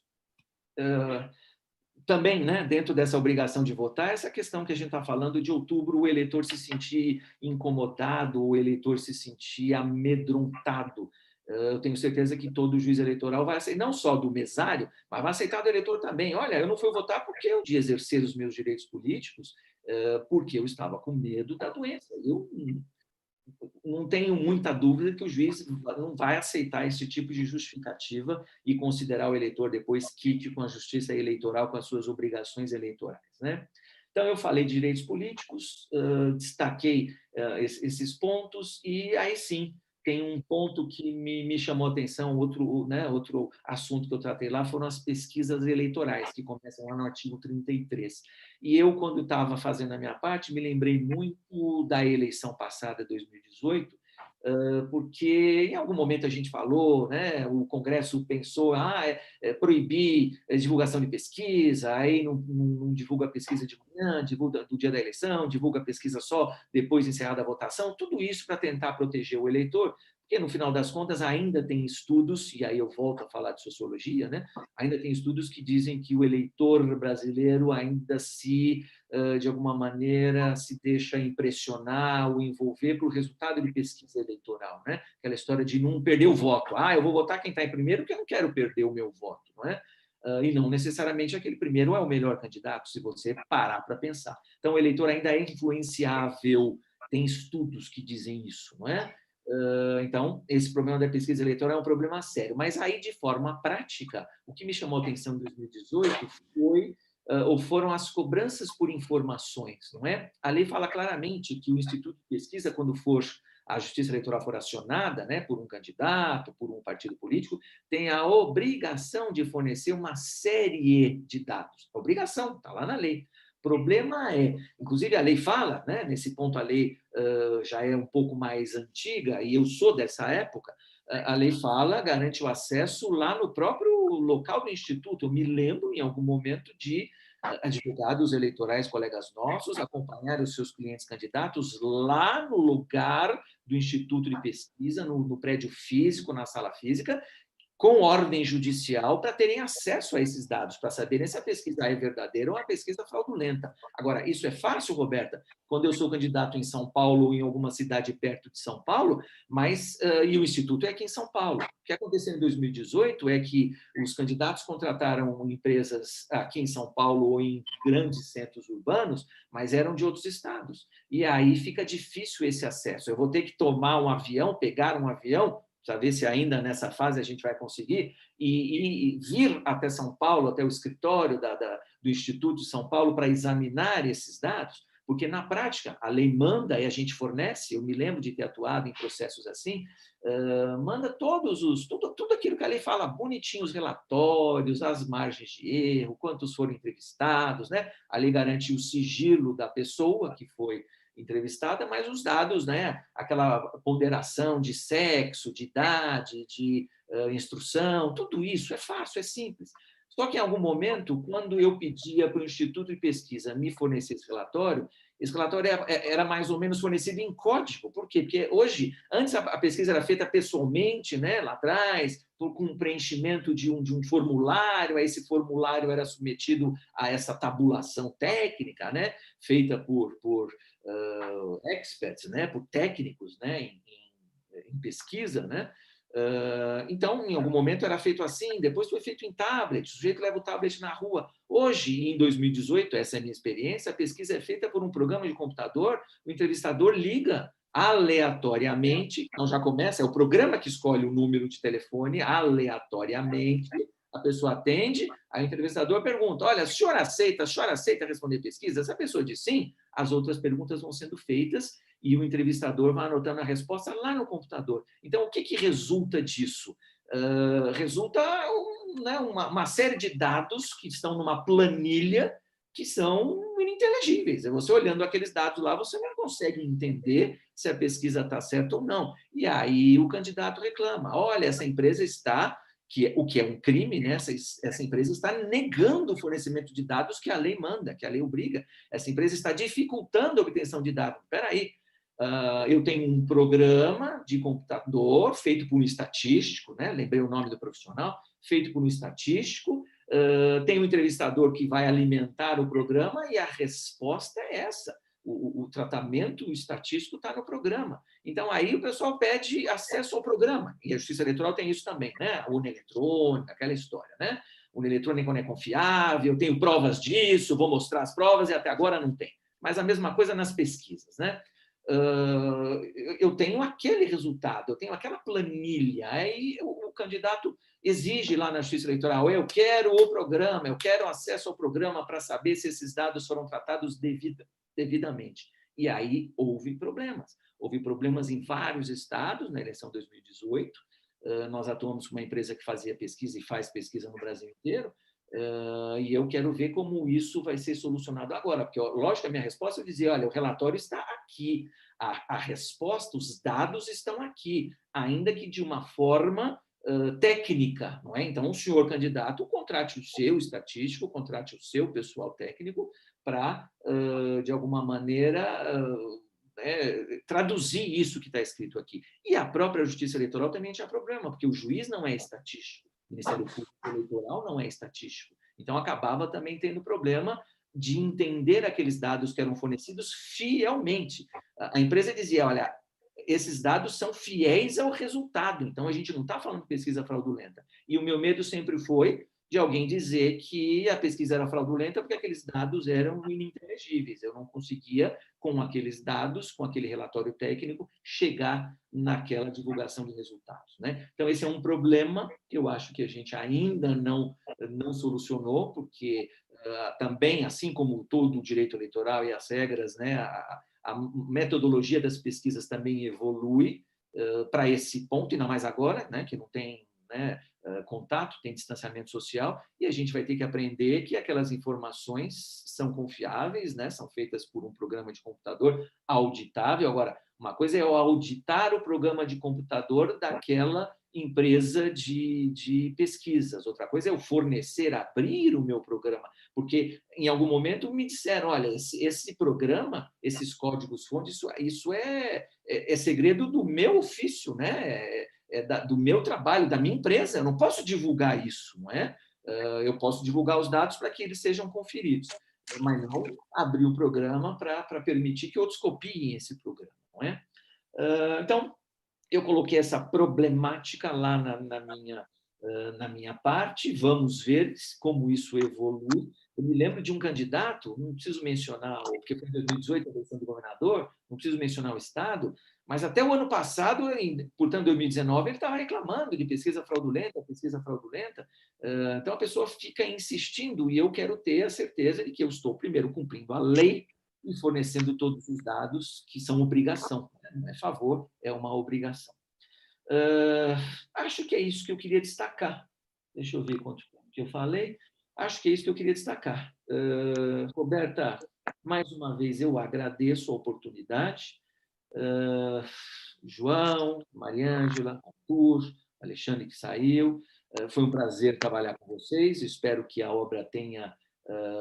Também, né, dentro dessa obrigação de votar, essa questão que a gente está falando de outubro, o eleitor se sentir incomodado, o eleitor se sentir amedrontado. Eu tenho certeza que todo juiz eleitoral vai aceitar, não só do mesário, mas vai aceitar do eleitor também. Olha, eu não fui votar porque eu de exercer os meus direitos políticos, porque eu estava com medo da doença. Eu não tenho muita dúvida que o juiz não vai aceitar esse tipo de justificativa e considerar o eleitor depois quite com a justiça eleitoral, com as suas obrigações eleitorais, né? Então, eu falei de direitos políticos, destaquei esses pontos, e aí sim, tem um ponto que me chamou a atenção, outro assunto que eu tratei lá foram as pesquisas eleitorais, que começam lá no artigo 33. E eu, quando estava fazendo a minha parte, me lembrei muito da eleição passada, 2018, porque em algum momento a gente falou, né, o Congresso pensou proibir a divulgação de pesquisa, aí não divulga a pesquisa de manhã, divulga do dia da eleição, divulga a pesquisa só depois de encerrada a votação, tudo isso para tentar proteger o eleitor, porque no final das contas ainda tem estudos, e aí eu volto a falar de sociologia, né? Ainda tem estudos que dizem que o eleitor brasileiro ainda de alguma maneira, se deixa impressionar ou envolver pelo resultado de pesquisa eleitoral, né? Aquela história de não perder o voto. Eu vou votar quem está em primeiro porque eu não quero perder o meu voto, não é? E não necessariamente aquele primeiro é o melhor candidato, se você parar para pensar. Então, o eleitor ainda é influenciável, tem estudos que dizem isso, não é? Então, esse problema da pesquisa eleitoral é um problema sério. Mas aí, de forma prática, o que me chamou a atenção em 2018 foram as cobranças por informações, não é? A lei fala claramente que o Instituto de Pesquisa, quando a Justiça Eleitoral for acionada, né, por um candidato, por um partido político, tem a obrigação de fornecer uma série de dados. A obrigação, está lá na lei. O problema inclusive a lei fala, né, nesse ponto a lei já é um pouco mais antiga, e eu sou dessa época, a lei garante o acesso lá no próprio local do Instituto. Eu me lembro, em algum momento, de advogados eleitorais, colegas nossos, acompanhar os seus clientes candidatos lá no lugar do Instituto de Pesquisa, no prédio físico, na sala física, com ordem judicial, para terem acesso a esses dados, para saberem se a pesquisa é verdadeira ou uma pesquisa fraudulenta. Agora, isso é fácil, Roberta, quando eu sou candidato em São Paulo ou em alguma cidade perto de São Paulo, e o Instituto é aqui em São Paulo. O que aconteceu em 2018 é que os candidatos contrataram empresas aqui em São Paulo ou em grandes centros urbanos, mas eram de outros estados. E aí fica difícil esse acesso. Eu vou ter que pegar um avião, para ver se ainda nessa fase a gente vai conseguir, e vir até São Paulo, até o escritório do Instituto de São Paulo, para examinar esses dados, porque, na prática, a lei manda e a gente fornece. Eu me lembro de ter atuado em processos assim, manda tudo aquilo que a lei fala, bonitinho, os relatórios, as margens de erro, quantos foram entrevistados, né? A lei garante o sigilo da pessoa que foi entrevistada, mas os dados, né, aquela ponderação de sexo, de idade, de instrução, tudo isso é fácil, é simples. Só que, em algum momento, quando eu pedia para o Instituto de Pesquisa me fornecer esse relatório era mais ou menos fornecido em código. Por quê? Porque hoje, antes a pesquisa era feita pessoalmente, né, lá atrás, com preenchimento de um formulário, aí esse formulário era submetido a essa tabulação técnica, né, feita por experts, né, por técnicos, né, em pesquisa, né? Então, em algum momento era feito assim, depois foi feito em tablet, o sujeito leva o tablet na rua. Hoje, em 2018, essa é a minha experiência, a pesquisa é feita por um programa de computador, o entrevistador liga aleatoriamente, então já começa, é o programa que escolhe o número de telefone aleatoriamente, a pessoa atende, a entrevistador pergunta, olha, a senhora aceita responder pesquisa? Se a pessoa diz sim, as outras perguntas vão sendo feitas e o entrevistador vai anotando a resposta lá no computador. Então, o que resulta disso? Resulta uma série de dados que estão numa planilha que são ininteligíveis. Você olhando aqueles dados lá, você não consegue entender se a pesquisa está certa ou não. E aí o candidato reclama, olha, essa empresa está, o que é um crime, né? Essa empresa está negando o fornecimento de dados que a lei manda, que a lei obriga. Essa empresa está dificultando a obtenção de dados. Espera aí, eu tenho um programa de computador feito por um estatístico, né? Lembrei o nome do profissional, feito por um estatístico, tem um entrevistador que vai alimentar o programa e a resposta é essa. O tratamento estatístico está no programa. Então, aí o pessoal pede acesso ao programa. E a Justiça Eleitoral tem isso também, né? A urna eletrônica, aquela história, né? A urna eletrônica não é confiável, tenho provas disso, vou mostrar as provas, e até agora não tem. Mas a mesma coisa nas pesquisas, né? Eu tenho aquele resultado, eu tenho aquela planilha, aí o candidato exige lá na Justiça Eleitoral, eu quero o programa, eu quero acesso ao programa para saber se esses dados foram tratados devidamente. E aí houve problemas em vários estados na eleição de 2018, nós atuamos com uma empresa que fazia pesquisa e faz pesquisa no Brasil inteiro, e eu quero ver como isso vai ser solucionado agora, porque, lógico, a minha resposta é dizer, olha, o relatório está aqui, a resposta, os dados estão aqui, ainda que de uma forma técnica, não é? Então, o senhor candidato contrate o seu estatístico, contrate o seu pessoal técnico para, de alguma maneira, traduzir isso que está escrito aqui. E a própria Justiça Eleitoral também tinha problema, porque o juiz não é estatístico, o Ministério Público Eleitoral não é estatístico. Então, acabava também tendo problema de entender aqueles dados que eram fornecidos fielmente. A empresa dizia, olha, esses dados são fiéis ao resultado, então a gente não está falando de pesquisa fraudulenta. E o meu medo sempre foi de alguém dizer que a pesquisa era fraudulenta porque aqueles dados eram ininteligíveis. Eu não conseguia, com aqueles dados, com aquele relatório técnico, chegar naquela divulgação de resultados, né? Então, esse é um problema que eu acho que a gente ainda não solucionou, porque também, assim como todo o direito eleitoral e as regras, né, a metodologia das pesquisas também evolui para esse ponto, ainda mais agora, né, que não tem, né, contato, tem distanciamento social, e a gente vai ter que aprender que aquelas informações são confiáveis, né, são feitas por um programa de computador auditável. Agora, uma coisa é eu auditar o programa de computador daquela empresa de pesquisas, outra coisa é eu fornecer, abrir o meu programa, porque em algum momento me disseram, olha, esse programa, esses códigos-fontes, isso é segredo do meu ofício, né? Do meu trabalho, da minha empresa, eu não posso divulgar isso, não é? Eu posso divulgar os dados para que eles sejam conferidos, mas não abrir o programa para permitir que outros copiem esse programa, não é? Então, eu coloquei essa problemática lá na minha parte, vamos ver como isso evolui. Eu me lembro de um candidato, não preciso mencionar, porque foi em 2018 a eleição do governador, não preciso mencionar o estado, mas até o ano passado, portanto, 2019, ele estava reclamando de pesquisa fraudulenta. Então, a pessoa fica insistindo, e eu quero ter a certeza de que eu estou, primeiro, cumprindo a lei e fornecendo todos os dados que são obrigação. Não é favor, é uma obrigação. Acho que é isso que eu queria destacar. Deixa eu ver quanto que eu falei. Acho que é isso que eu queria destacar. Roberta, mais uma vez eu agradeço a oportunidade. João, Mariângela, Arthur, Alexandre que saiu. Foi um prazer trabalhar com vocês. Espero que a obra tenha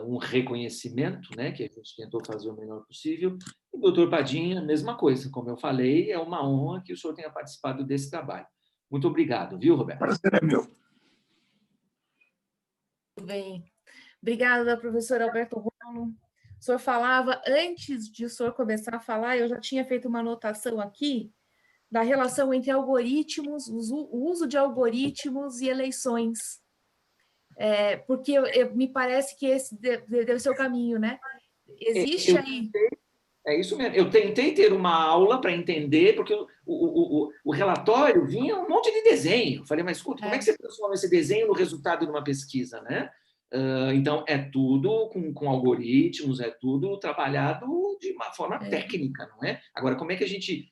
um reconhecimento, né, que a gente tentou fazer o melhor possível. E o doutor Padinha, mesma coisa, como eu falei, é uma honra que o senhor tenha participado desse trabalho. Muito obrigado, viu, Roberto? Prazer é meu. Muito bem. Obrigada, professor Alberto Rolo. O senhor falava, antes de o senhor começar a falar, eu já tinha feito uma anotação aqui da relação entre algoritmos, o uso de algoritmos e eleições. Me parece que esse deve ser o caminho, né? Existe aí... É isso mesmo. Eu tentei ter uma aula para entender, porque o relatório vinha um monte de desenho. Eu falei, mas escuta, como é que você transforma esse desenho no resultado de uma pesquisa, né? Então, é tudo com algoritmos, é tudo trabalhado de uma forma técnica, não é? Agora, como é que a gente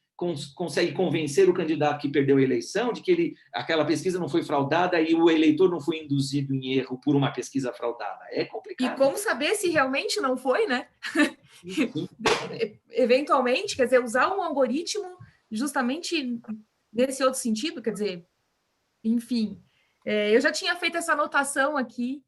consegue convencer o candidato que perdeu a eleição de que aquela pesquisa não foi fraudada e o eleitor não foi induzido em erro por uma pesquisa fraudada? É complicado. E como saber se realmente não foi, né? Eventualmente, quer dizer, usar um algoritmo justamente nesse outro sentido, quer dizer, enfim. Eu já tinha feito essa anotação aqui,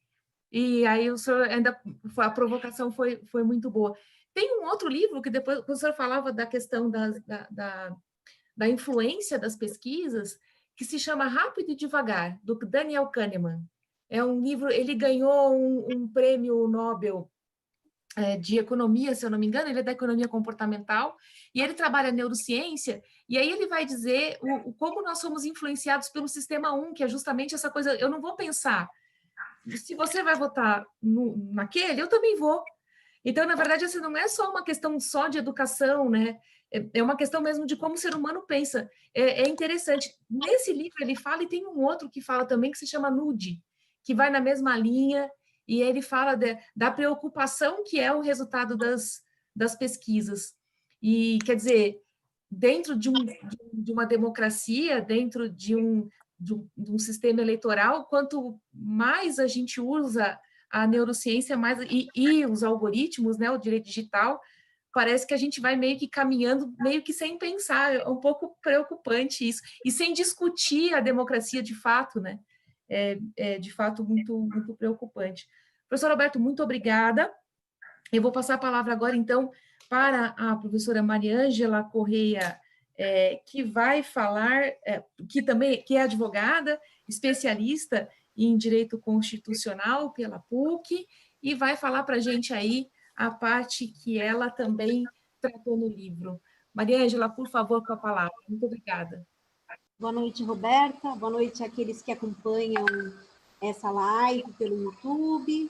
e aí o senhor ainda, a provocação foi muito boa. Tem um outro livro que depois o senhor falava da questão da influência das pesquisas, que se chama Rápido e Devagar, do Daniel Kahneman. É um livro, ele ganhou um prêmio Nobel de economia, se eu não me engano, ele é da economia comportamental, e ele trabalha neurociência, e aí ele vai dizer como nós somos influenciados pelo sistema 1, que é justamente essa coisa, eu não vou pensar, se você vai votar naquele, eu também vou. Então, na verdade, assim, não é só uma questão só de educação, né? É uma questão mesmo de como o ser humano pensa. É interessante. Nesse livro ele fala, e tem um outro que fala também, que se chama Nude, que vai na mesma linha, e ele fala da preocupação que é o resultado das pesquisas. E, quer dizer, dentro de uma democracia, dentro de um sistema eleitoral, quanto mais a gente usa a neurociência mais, e os algoritmos, né, o direito digital, parece que a gente vai meio que caminhando, meio que sem pensar, é um pouco preocupante isso, e sem discutir a democracia de fato, né? De fato muito, muito preocupante. Professor Alberto, muito obrigada. Eu vou passar a palavra agora, então, para a professora Mariângela Correia, que vai falar, que é advogada, especialista em Direito Constitucional pela PUC, e vai falar para a gente aí a parte que ela também tratou no livro. Mariângela, por favor, com a palavra. Muito obrigada. Boa noite, Roberta. Boa noite àqueles que acompanham essa live pelo YouTube.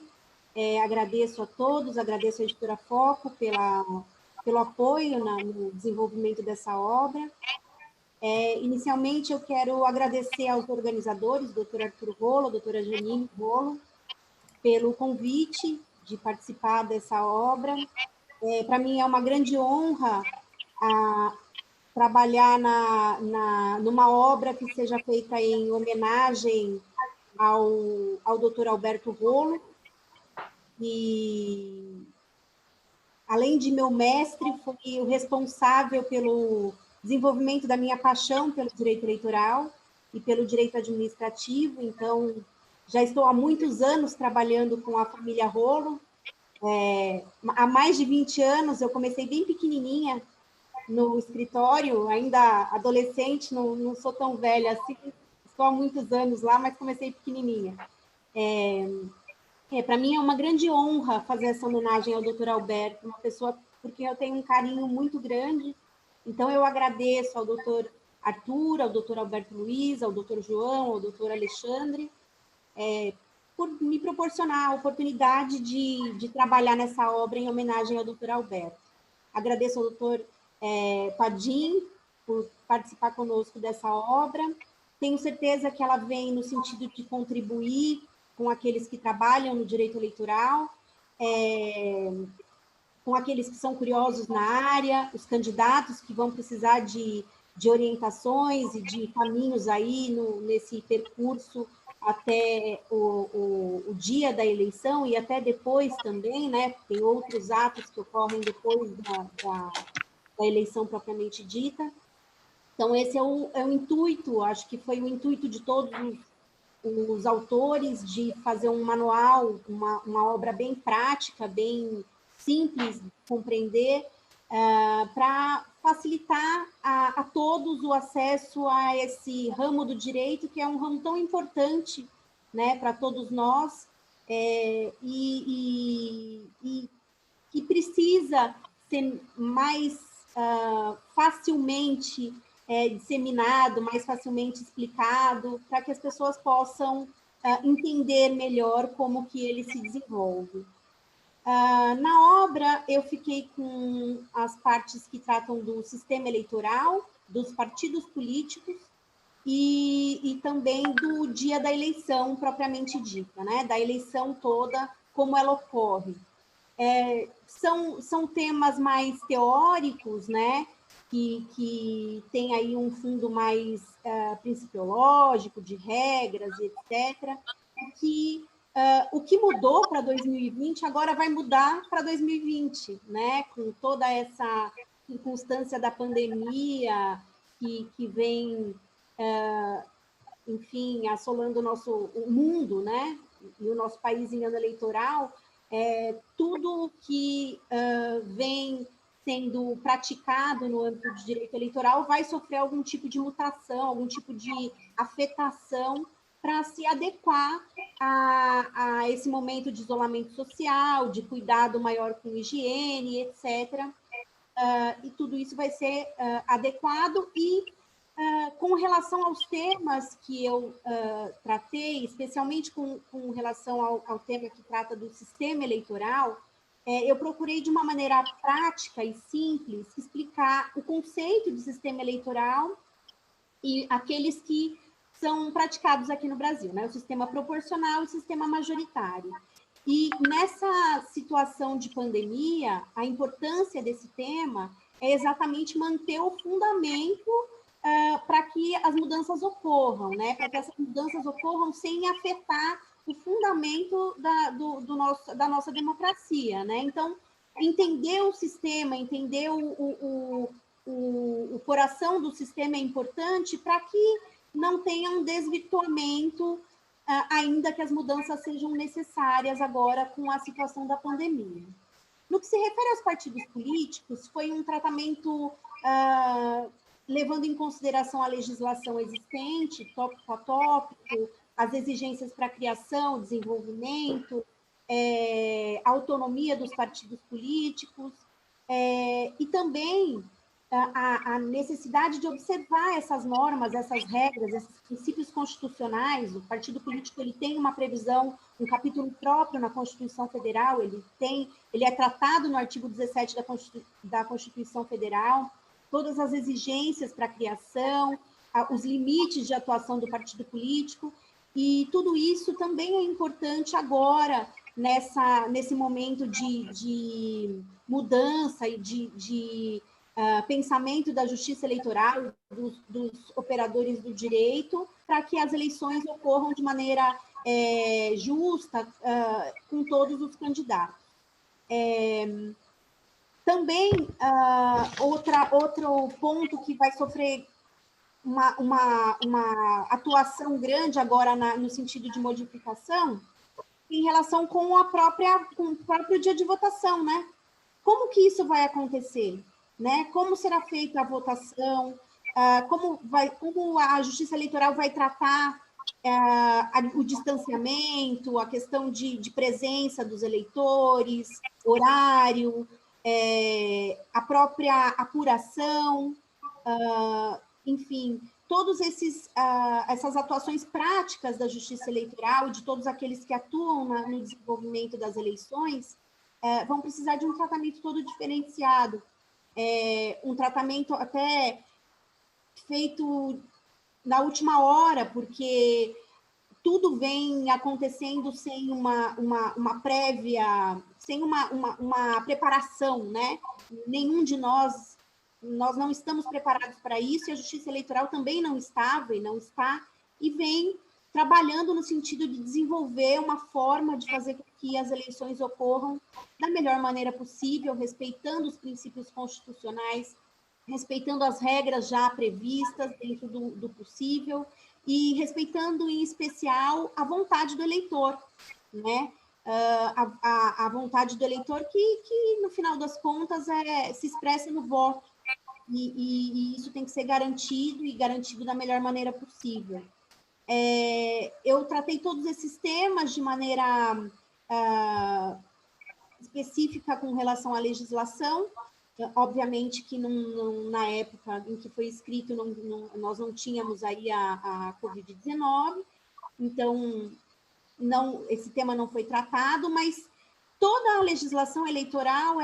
Agradeço a todos, agradeço à Editora Foco pelo apoio no desenvolvimento dessa obra. Inicialmente, eu quero agradecer aos organizadores, doutor Arthur Rolo, doutora Janine Rolo, pelo convite de participar dessa obra. Para mim é uma grande honra trabalhar numa obra que seja feita em homenagem ao doutor Alberto Rolo, e, além de meu mestre, foi o responsável pelo desenvolvimento da minha paixão pelo direito eleitoral e pelo direito administrativo. Então, já estou há muitos anos trabalhando com a família Rolo. Há mais de 20 anos, eu comecei bem pequenininha no escritório, ainda adolescente, não sou tão velha assim, estou há muitos anos lá, mas comecei pequenininha. Para mim é uma grande honra fazer essa homenagem ao doutor Alberto, uma pessoa por quem eu tenho um carinho muito grande. Então, eu agradeço ao doutor Arthur, ao doutor Alberto Luiz, ao doutor João, ao doutor Alexandre, por me proporcionar a oportunidade de trabalhar nessa obra em homenagem ao doutor Alberto. Agradeço ao doutor Padim por participar conosco dessa obra. Tenho certeza que ela vem no sentido de contribuir com aqueles que trabalham no direito eleitoral, com aqueles que são curiosos na área, os candidatos que vão precisar de orientações e de caminhos aí nesse percurso até o dia da eleição e até depois também, né? Tem outros atos que ocorrem depois da eleição propriamente dita. Então, esse é o intuito, acho que foi o intuito de todos os autores, de fazer um manual, uma obra bem prática, bem simples de compreender, para facilitar a todos o acesso a esse ramo do direito, que é um ramo tão importante, né, para todos nós, e que precisa ser mais facilmente disseminado, mais facilmente explicado, para que as pessoas possam entender melhor como que ele se desenvolve. Na obra, eu fiquei com as partes que tratam do sistema eleitoral, dos partidos políticos e também do dia da eleição propriamente dita, né? Da eleição toda, como ela ocorre. São temas mais teóricos, né? Que tem aí um fundo mais principiológico, de regras, etc., que o que mudou para 2020 agora vai mudar para 2020, né? Com toda essa circunstância da pandemia que vem, enfim, assolando o mundo, né? E o nosso país em ano eleitoral, tudo que vem sendo praticado no âmbito de direito eleitoral vai sofrer algum tipo de mutação, algum tipo de afetação para se adequar a esse momento de isolamento social, de cuidado maior com higiene, etc. E tudo isso vai ser adequado e, com relação aos temas que eu tratei, especialmente com relação ao tema que trata do sistema eleitoral, eu procurei, de uma maneira prática e simples, explicar o conceito de sistema eleitoral e aqueles que são praticados aqui no Brasil, né? O sistema proporcional e o sistema majoritário. E nessa situação de pandemia, a importância desse tema é exatamente manter o fundamento para que as mudanças ocorram, né? Para que essas mudanças ocorram sem afetar o fundamento da nossa democracia, né? Então, entender o sistema, entender o coração do sistema é importante para que não tenha um desvirtuamento, ainda que as mudanças sejam necessárias agora com a situação da pandemia. No que se refere aos partidos políticos, foi um tratamento levando em consideração a legislação existente, tópico a tópico, as exigências para criação, desenvolvimento, autonomia dos partidos políticos, e também a necessidade de observar essas normas, essas regras, esses princípios constitucionais. O partido político ele tem uma previsão, um capítulo próprio na Constituição Federal, ele é tratado no artigo 17 da Constituição Federal, todas as exigências para a criação, os limites de atuação do partido político, e tudo isso também é importante agora, nesse momento de mudança e de pensamento da justiça eleitoral, dos operadores do direito, para que as eleições ocorram de maneira justa com todos os candidatos. Também, outro ponto que vai sofrer uma atuação grande agora no sentido de modificação, em relação com o próprio dia de votação, né? Como que isso vai acontecer? Né? Como será feita a votação, como a Justiça Eleitoral vai tratar o distanciamento, a questão de presença dos eleitores, horário, a própria apuração, enfim, todas essas atuações práticas da Justiça Eleitoral e de todos aqueles que atuam no desenvolvimento das eleições vão precisar de um tratamento todo diferenciado. Um tratamento até feito na última hora, porque tudo vem acontecendo sem uma prévia, sem uma preparação, né? Nenhum de nós não estamos preparados para isso, e a Justiça Eleitoral também não estava e não está, e vem trabalhando no sentido de desenvolver uma forma de fazer com que as eleições ocorram da melhor maneira possível, respeitando os princípios constitucionais, respeitando as regras já previstas dentro do possível e respeitando, em especial, a vontade do eleitor, né? A vontade do eleitor que, no final das contas, se expressa no voto, e isso tem que ser garantido, e garantido da melhor maneira possível. Eu tratei todos esses temas de maneira específica com relação à legislação. Obviamente que na época em que foi escrito, nós não tínhamos aí a Covid-19, então esse tema não foi tratado, mas toda a legislação eleitoral,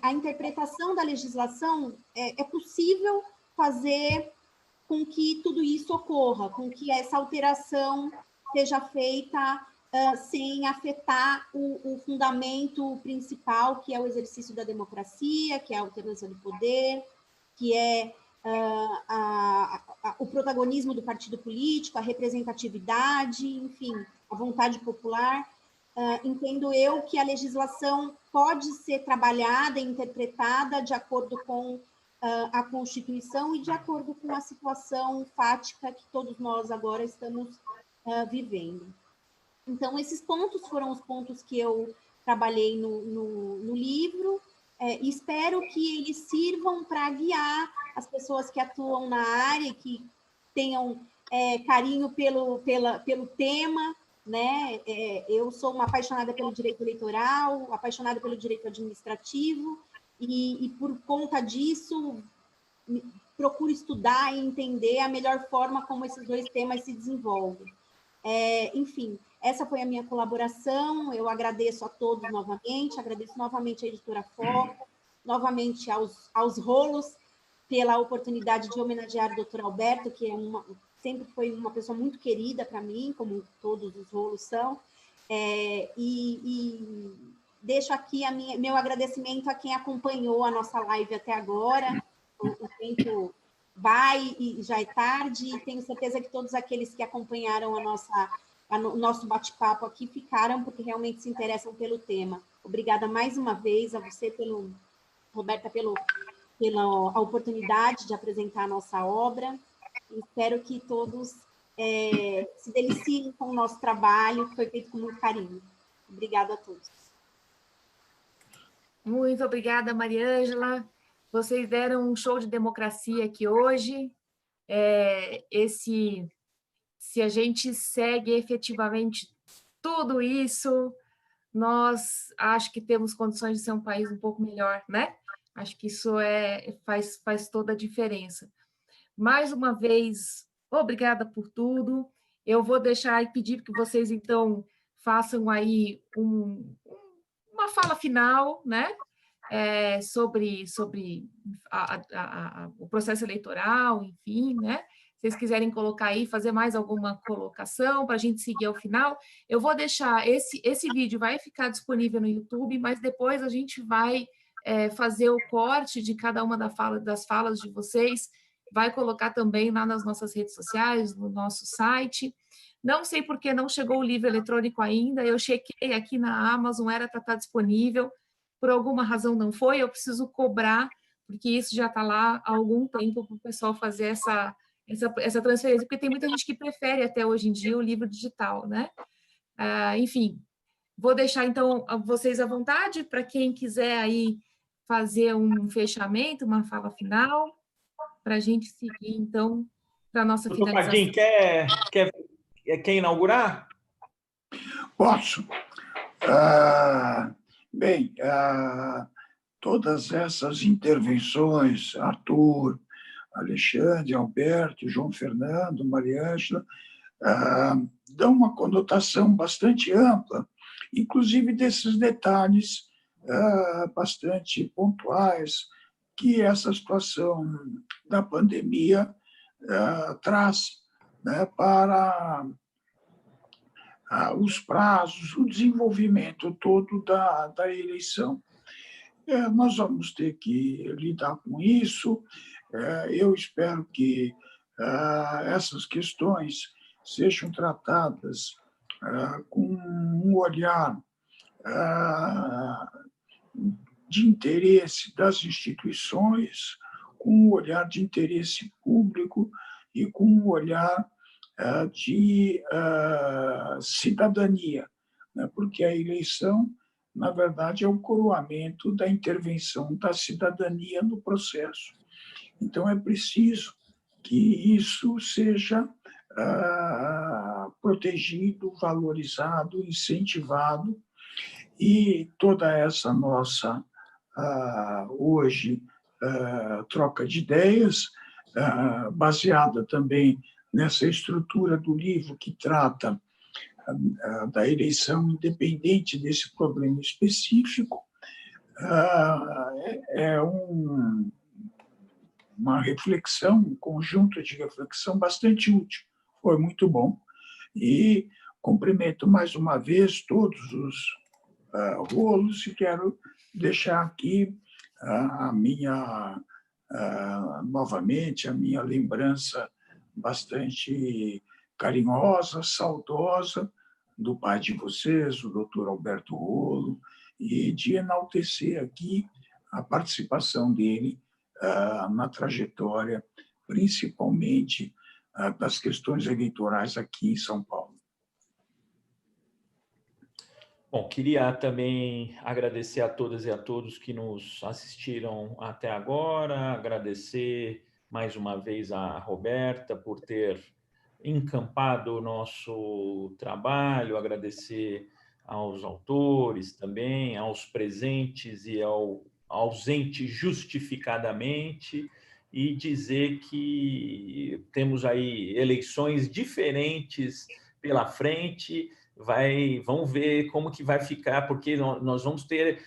a interpretação da legislação é possível fazer com que tudo isso ocorra, com que essa alteração seja feita sem afetar o fundamento principal, que é o exercício da democracia, que é a alternância do poder, que é o protagonismo do partido político, a representatividade, enfim, a vontade popular. Entendo eu que a legislação pode ser trabalhada e interpretada de acordo com a Constituição e de acordo com a situação fática que todos nós agora estamos vivendo. Então, esses pontos foram os pontos que eu trabalhei no livro, e espero que eles sirvam para guiar as pessoas que atuam na área, que tenham carinho pelo tema, né? Eu sou uma apaixonada pelo direito eleitoral, apaixonada pelo direito administrativo, e por conta disso, procuro estudar e entender a melhor forma como esses dois temas se desenvolvem. Enfim, essa foi a minha colaboração, eu agradeço a todos novamente, agradeço novamente à Editora Foco, novamente aos Rolos, pela oportunidade de homenagear o Dr. Alberto, que sempre foi uma pessoa muito querida para mim, como todos os Rolos são, e deixo aqui meu agradecimento a quem acompanhou a nossa live até agora. O tempo vai e já é tarde, e tenho certeza que todos aqueles que acompanharam o nosso bate-papo aqui ficaram porque realmente se interessam pelo tema. Obrigada mais uma vez a você, Roberta, pela oportunidade de apresentar a nossa obra. Espero que todos se deliciem com o nosso trabalho, que foi feito com muito carinho. Obrigada a todos. Muito obrigada, Mariângela. Vocês deram um show de democracia aqui hoje. Se a gente segue efetivamente tudo isso, nós acho que temos condições de ser um país um pouco melhor, né? Acho que isso faz toda a diferença. Mais uma vez, obrigada por tudo. Eu vou deixar e pedir que vocês, então, façam aí uma fala final, né? Sobre o processo eleitoral, enfim, né? Se vocês quiserem colocar aí, fazer mais alguma colocação para a gente seguir ao final, eu vou deixar, esse vídeo vai ficar disponível no YouTube, mas depois a gente vai fazer o corte de cada uma das falas de vocês, vai colocar também lá nas nossas redes sociais, no nosso site. Não sei por que não chegou o livro eletrônico ainda, eu chequei aqui na Amazon, era para estar disponível, por alguma razão não foi, eu preciso cobrar, porque isso já está lá há algum tempo para o pessoal fazer essa transferência, porque tem muita gente que prefere até hoje em dia o livro digital, né? Enfim, vou deixar então vocês à vontade para quem quiser aí fazer um fechamento, uma fala final, para a gente seguir então para a nossa finalização. Padinho, quer inaugurar? Posso. Bem, todas essas intervenções, Arthur, Alexandre, Alberto, João Fernando, Mariângela, dão uma conotação bastante ampla, inclusive desses detalhes bastante pontuais que essa situação da pandemia traz, né, para os prazos, o desenvolvimento todo da eleição. Nós vamos ter que lidar com isso. Eu espero que essas questões sejam tratadas com um olhar de interesse das instituições, com um olhar de interesse público e com um olhar de cidadania, né? Porque a eleição, na verdade, é o coroamento da intervenção da cidadania no processo. Então, é preciso que isso seja protegido, valorizado, incentivado, e toda essa nossa, hoje, troca de ideias, baseada também nessa estrutura do livro que trata da eleição, independente desse problema específico, é uma reflexão, um conjunto de reflexão bastante útil. Foi muito bom. E cumprimento mais uma vez todos os rolos e quero deixar aqui novamente a minha lembrança bastante carinhosa, saudosa do pai de vocês, o Dr. Alberto Rolo, e de enaltecer aqui a participação dele na trajetória, principalmente das questões eleitorais aqui em São Paulo. Bom, queria também agradecer a todas e a todos que nos assistiram até agora, agradecer mais uma vez a Roberta por ter encampado o nosso trabalho, agradecer aos autores também, aos presentes e ao ausente justificadamente, e dizer que temos aí eleições diferentes pela frente. Vamos ver como que vai ficar, porque nós vamos ter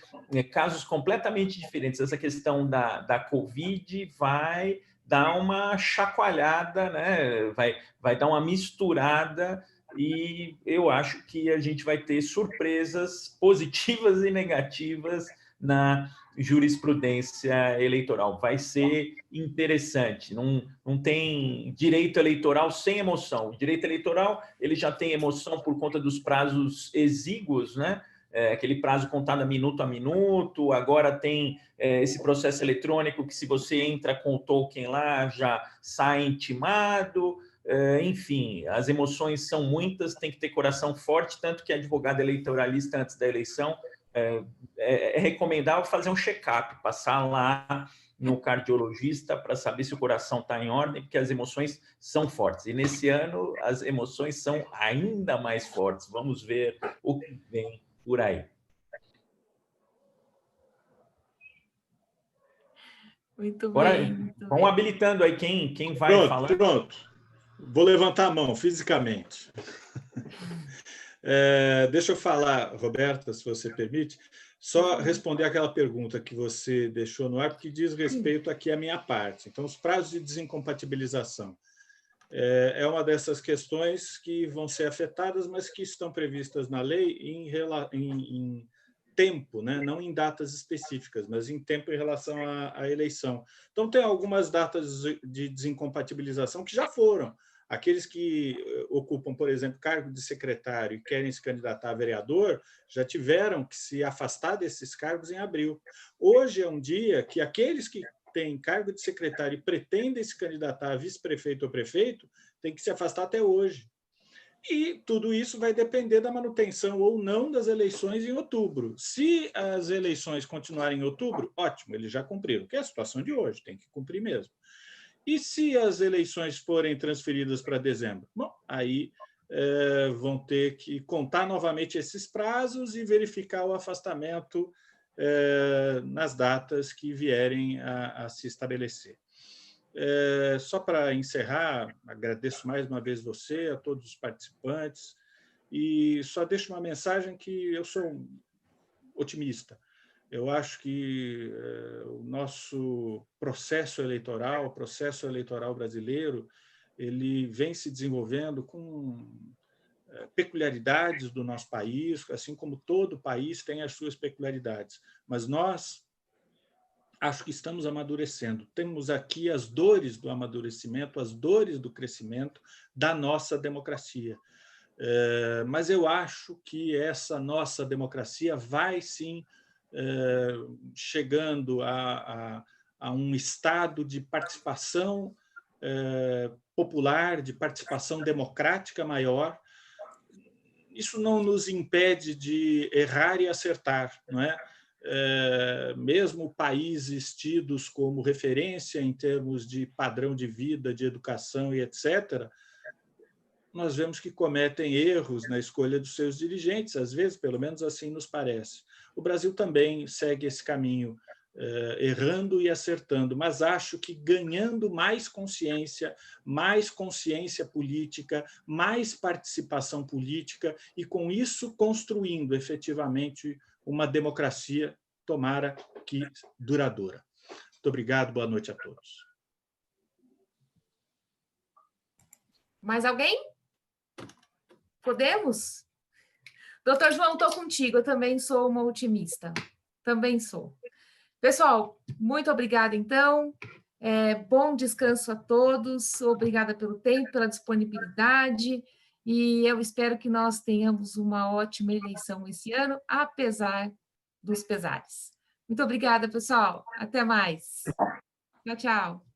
casos completamente diferentes. Essa questão da Covid vai dar uma chacoalhada, né? Vai dar uma misturada, e eu acho que a gente vai ter surpresas positivas e negativas na jurisprudência eleitoral. Vai ser interessante. Não tem direito eleitoral sem emoção. O direito eleitoral ele já tem emoção por conta dos prazos exíguos, né? Aquele prazo contado minuto a minuto. Agora tem esse processo eletrônico que, se você entra com o token lá, já sai intimado. Enfim, as emoções são muitas, tem que ter coração forte, tanto que advogado eleitoralista, antes da eleição, é recomendável fazer um check-up, passar lá no cardiologista para saber se o coração está em ordem, porque as emoções são fortes. E nesse ano as emoções são ainda mais fortes. Vamos ver o que vem por aí. Muito Agora, bem. Vamos habilitando aí quem vai falar. Pronto. Vou levantar a mão fisicamente. Deixa eu falar, Roberta, se você permite, só responder aquela pergunta que você deixou no ar, porque diz respeito aqui à minha parte. Então, os prazos de desincompatibilização é uma dessas questões que vão ser afetadas, mas que estão previstas na lei em tempo, né? Não em datas específicas, mas em tempo em relação à eleição. Então, tem algumas datas de desincompatibilização que já foram. Aqueles que ocupam, por exemplo, cargo de secretário e querem se candidatar a vereador, já tiveram que se afastar desses cargos em abril. Hoje é um dia que aqueles que têm cargo de secretário e pretendem se candidatar a vice-prefeito ou prefeito têm que se afastar até hoje. E tudo isso vai depender da manutenção ou não das eleições em outubro. Se as eleições continuarem em outubro, ótimo, eles já cumpriram, que é a situação de hoje, tem que cumprir mesmo. E se as eleições forem transferidas para dezembro? Bom, aí vão ter que contar novamente esses prazos e verificar o afastamento nas datas que vierem a se estabelecer. Só para encerrar, agradeço mais uma vez você, a todos os participantes, e só deixo uma mensagem que eu sou otimista. Eu acho que o nosso processo eleitoral, o processo eleitoral brasileiro, ele vem se desenvolvendo com peculiaridades do nosso país, assim como todo país tem as suas peculiaridades. Mas nós, acho que estamos amadurecendo. Temos aqui as dores do amadurecimento, as dores do crescimento da nossa democracia. Mas eu acho que essa nossa democracia vai, sim, chegando a um estado de participação popular, de participação democrática maior. Isso não nos impede de errar e acertar, não é? Mesmo países tidos como referência em termos de padrão de vida, de educação e etc., nós vemos que cometem erros na escolha dos seus dirigentes, às vezes, pelo menos assim nos parece. O Brasil também segue esse caminho errando e acertando, mas acho que ganhando mais consciência política, mais participação política e, com isso, construindo efetivamente uma democracia, tomara que duradoura. Muito obrigado, boa noite a todos. Mais alguém? Podemos? Doutor João, estou contigo, eu também sou uma otimista. Também sou. Pessoal, muito obrigada, então. Bom descanso a todos. Obrigada pelo tempo, pela disponibilidade. E eu espero que nós tenhamos uma ótima eleição esse ano, apesar dos pesares. Muito obrigada, pessoal. Até mais. Tchau, tchau.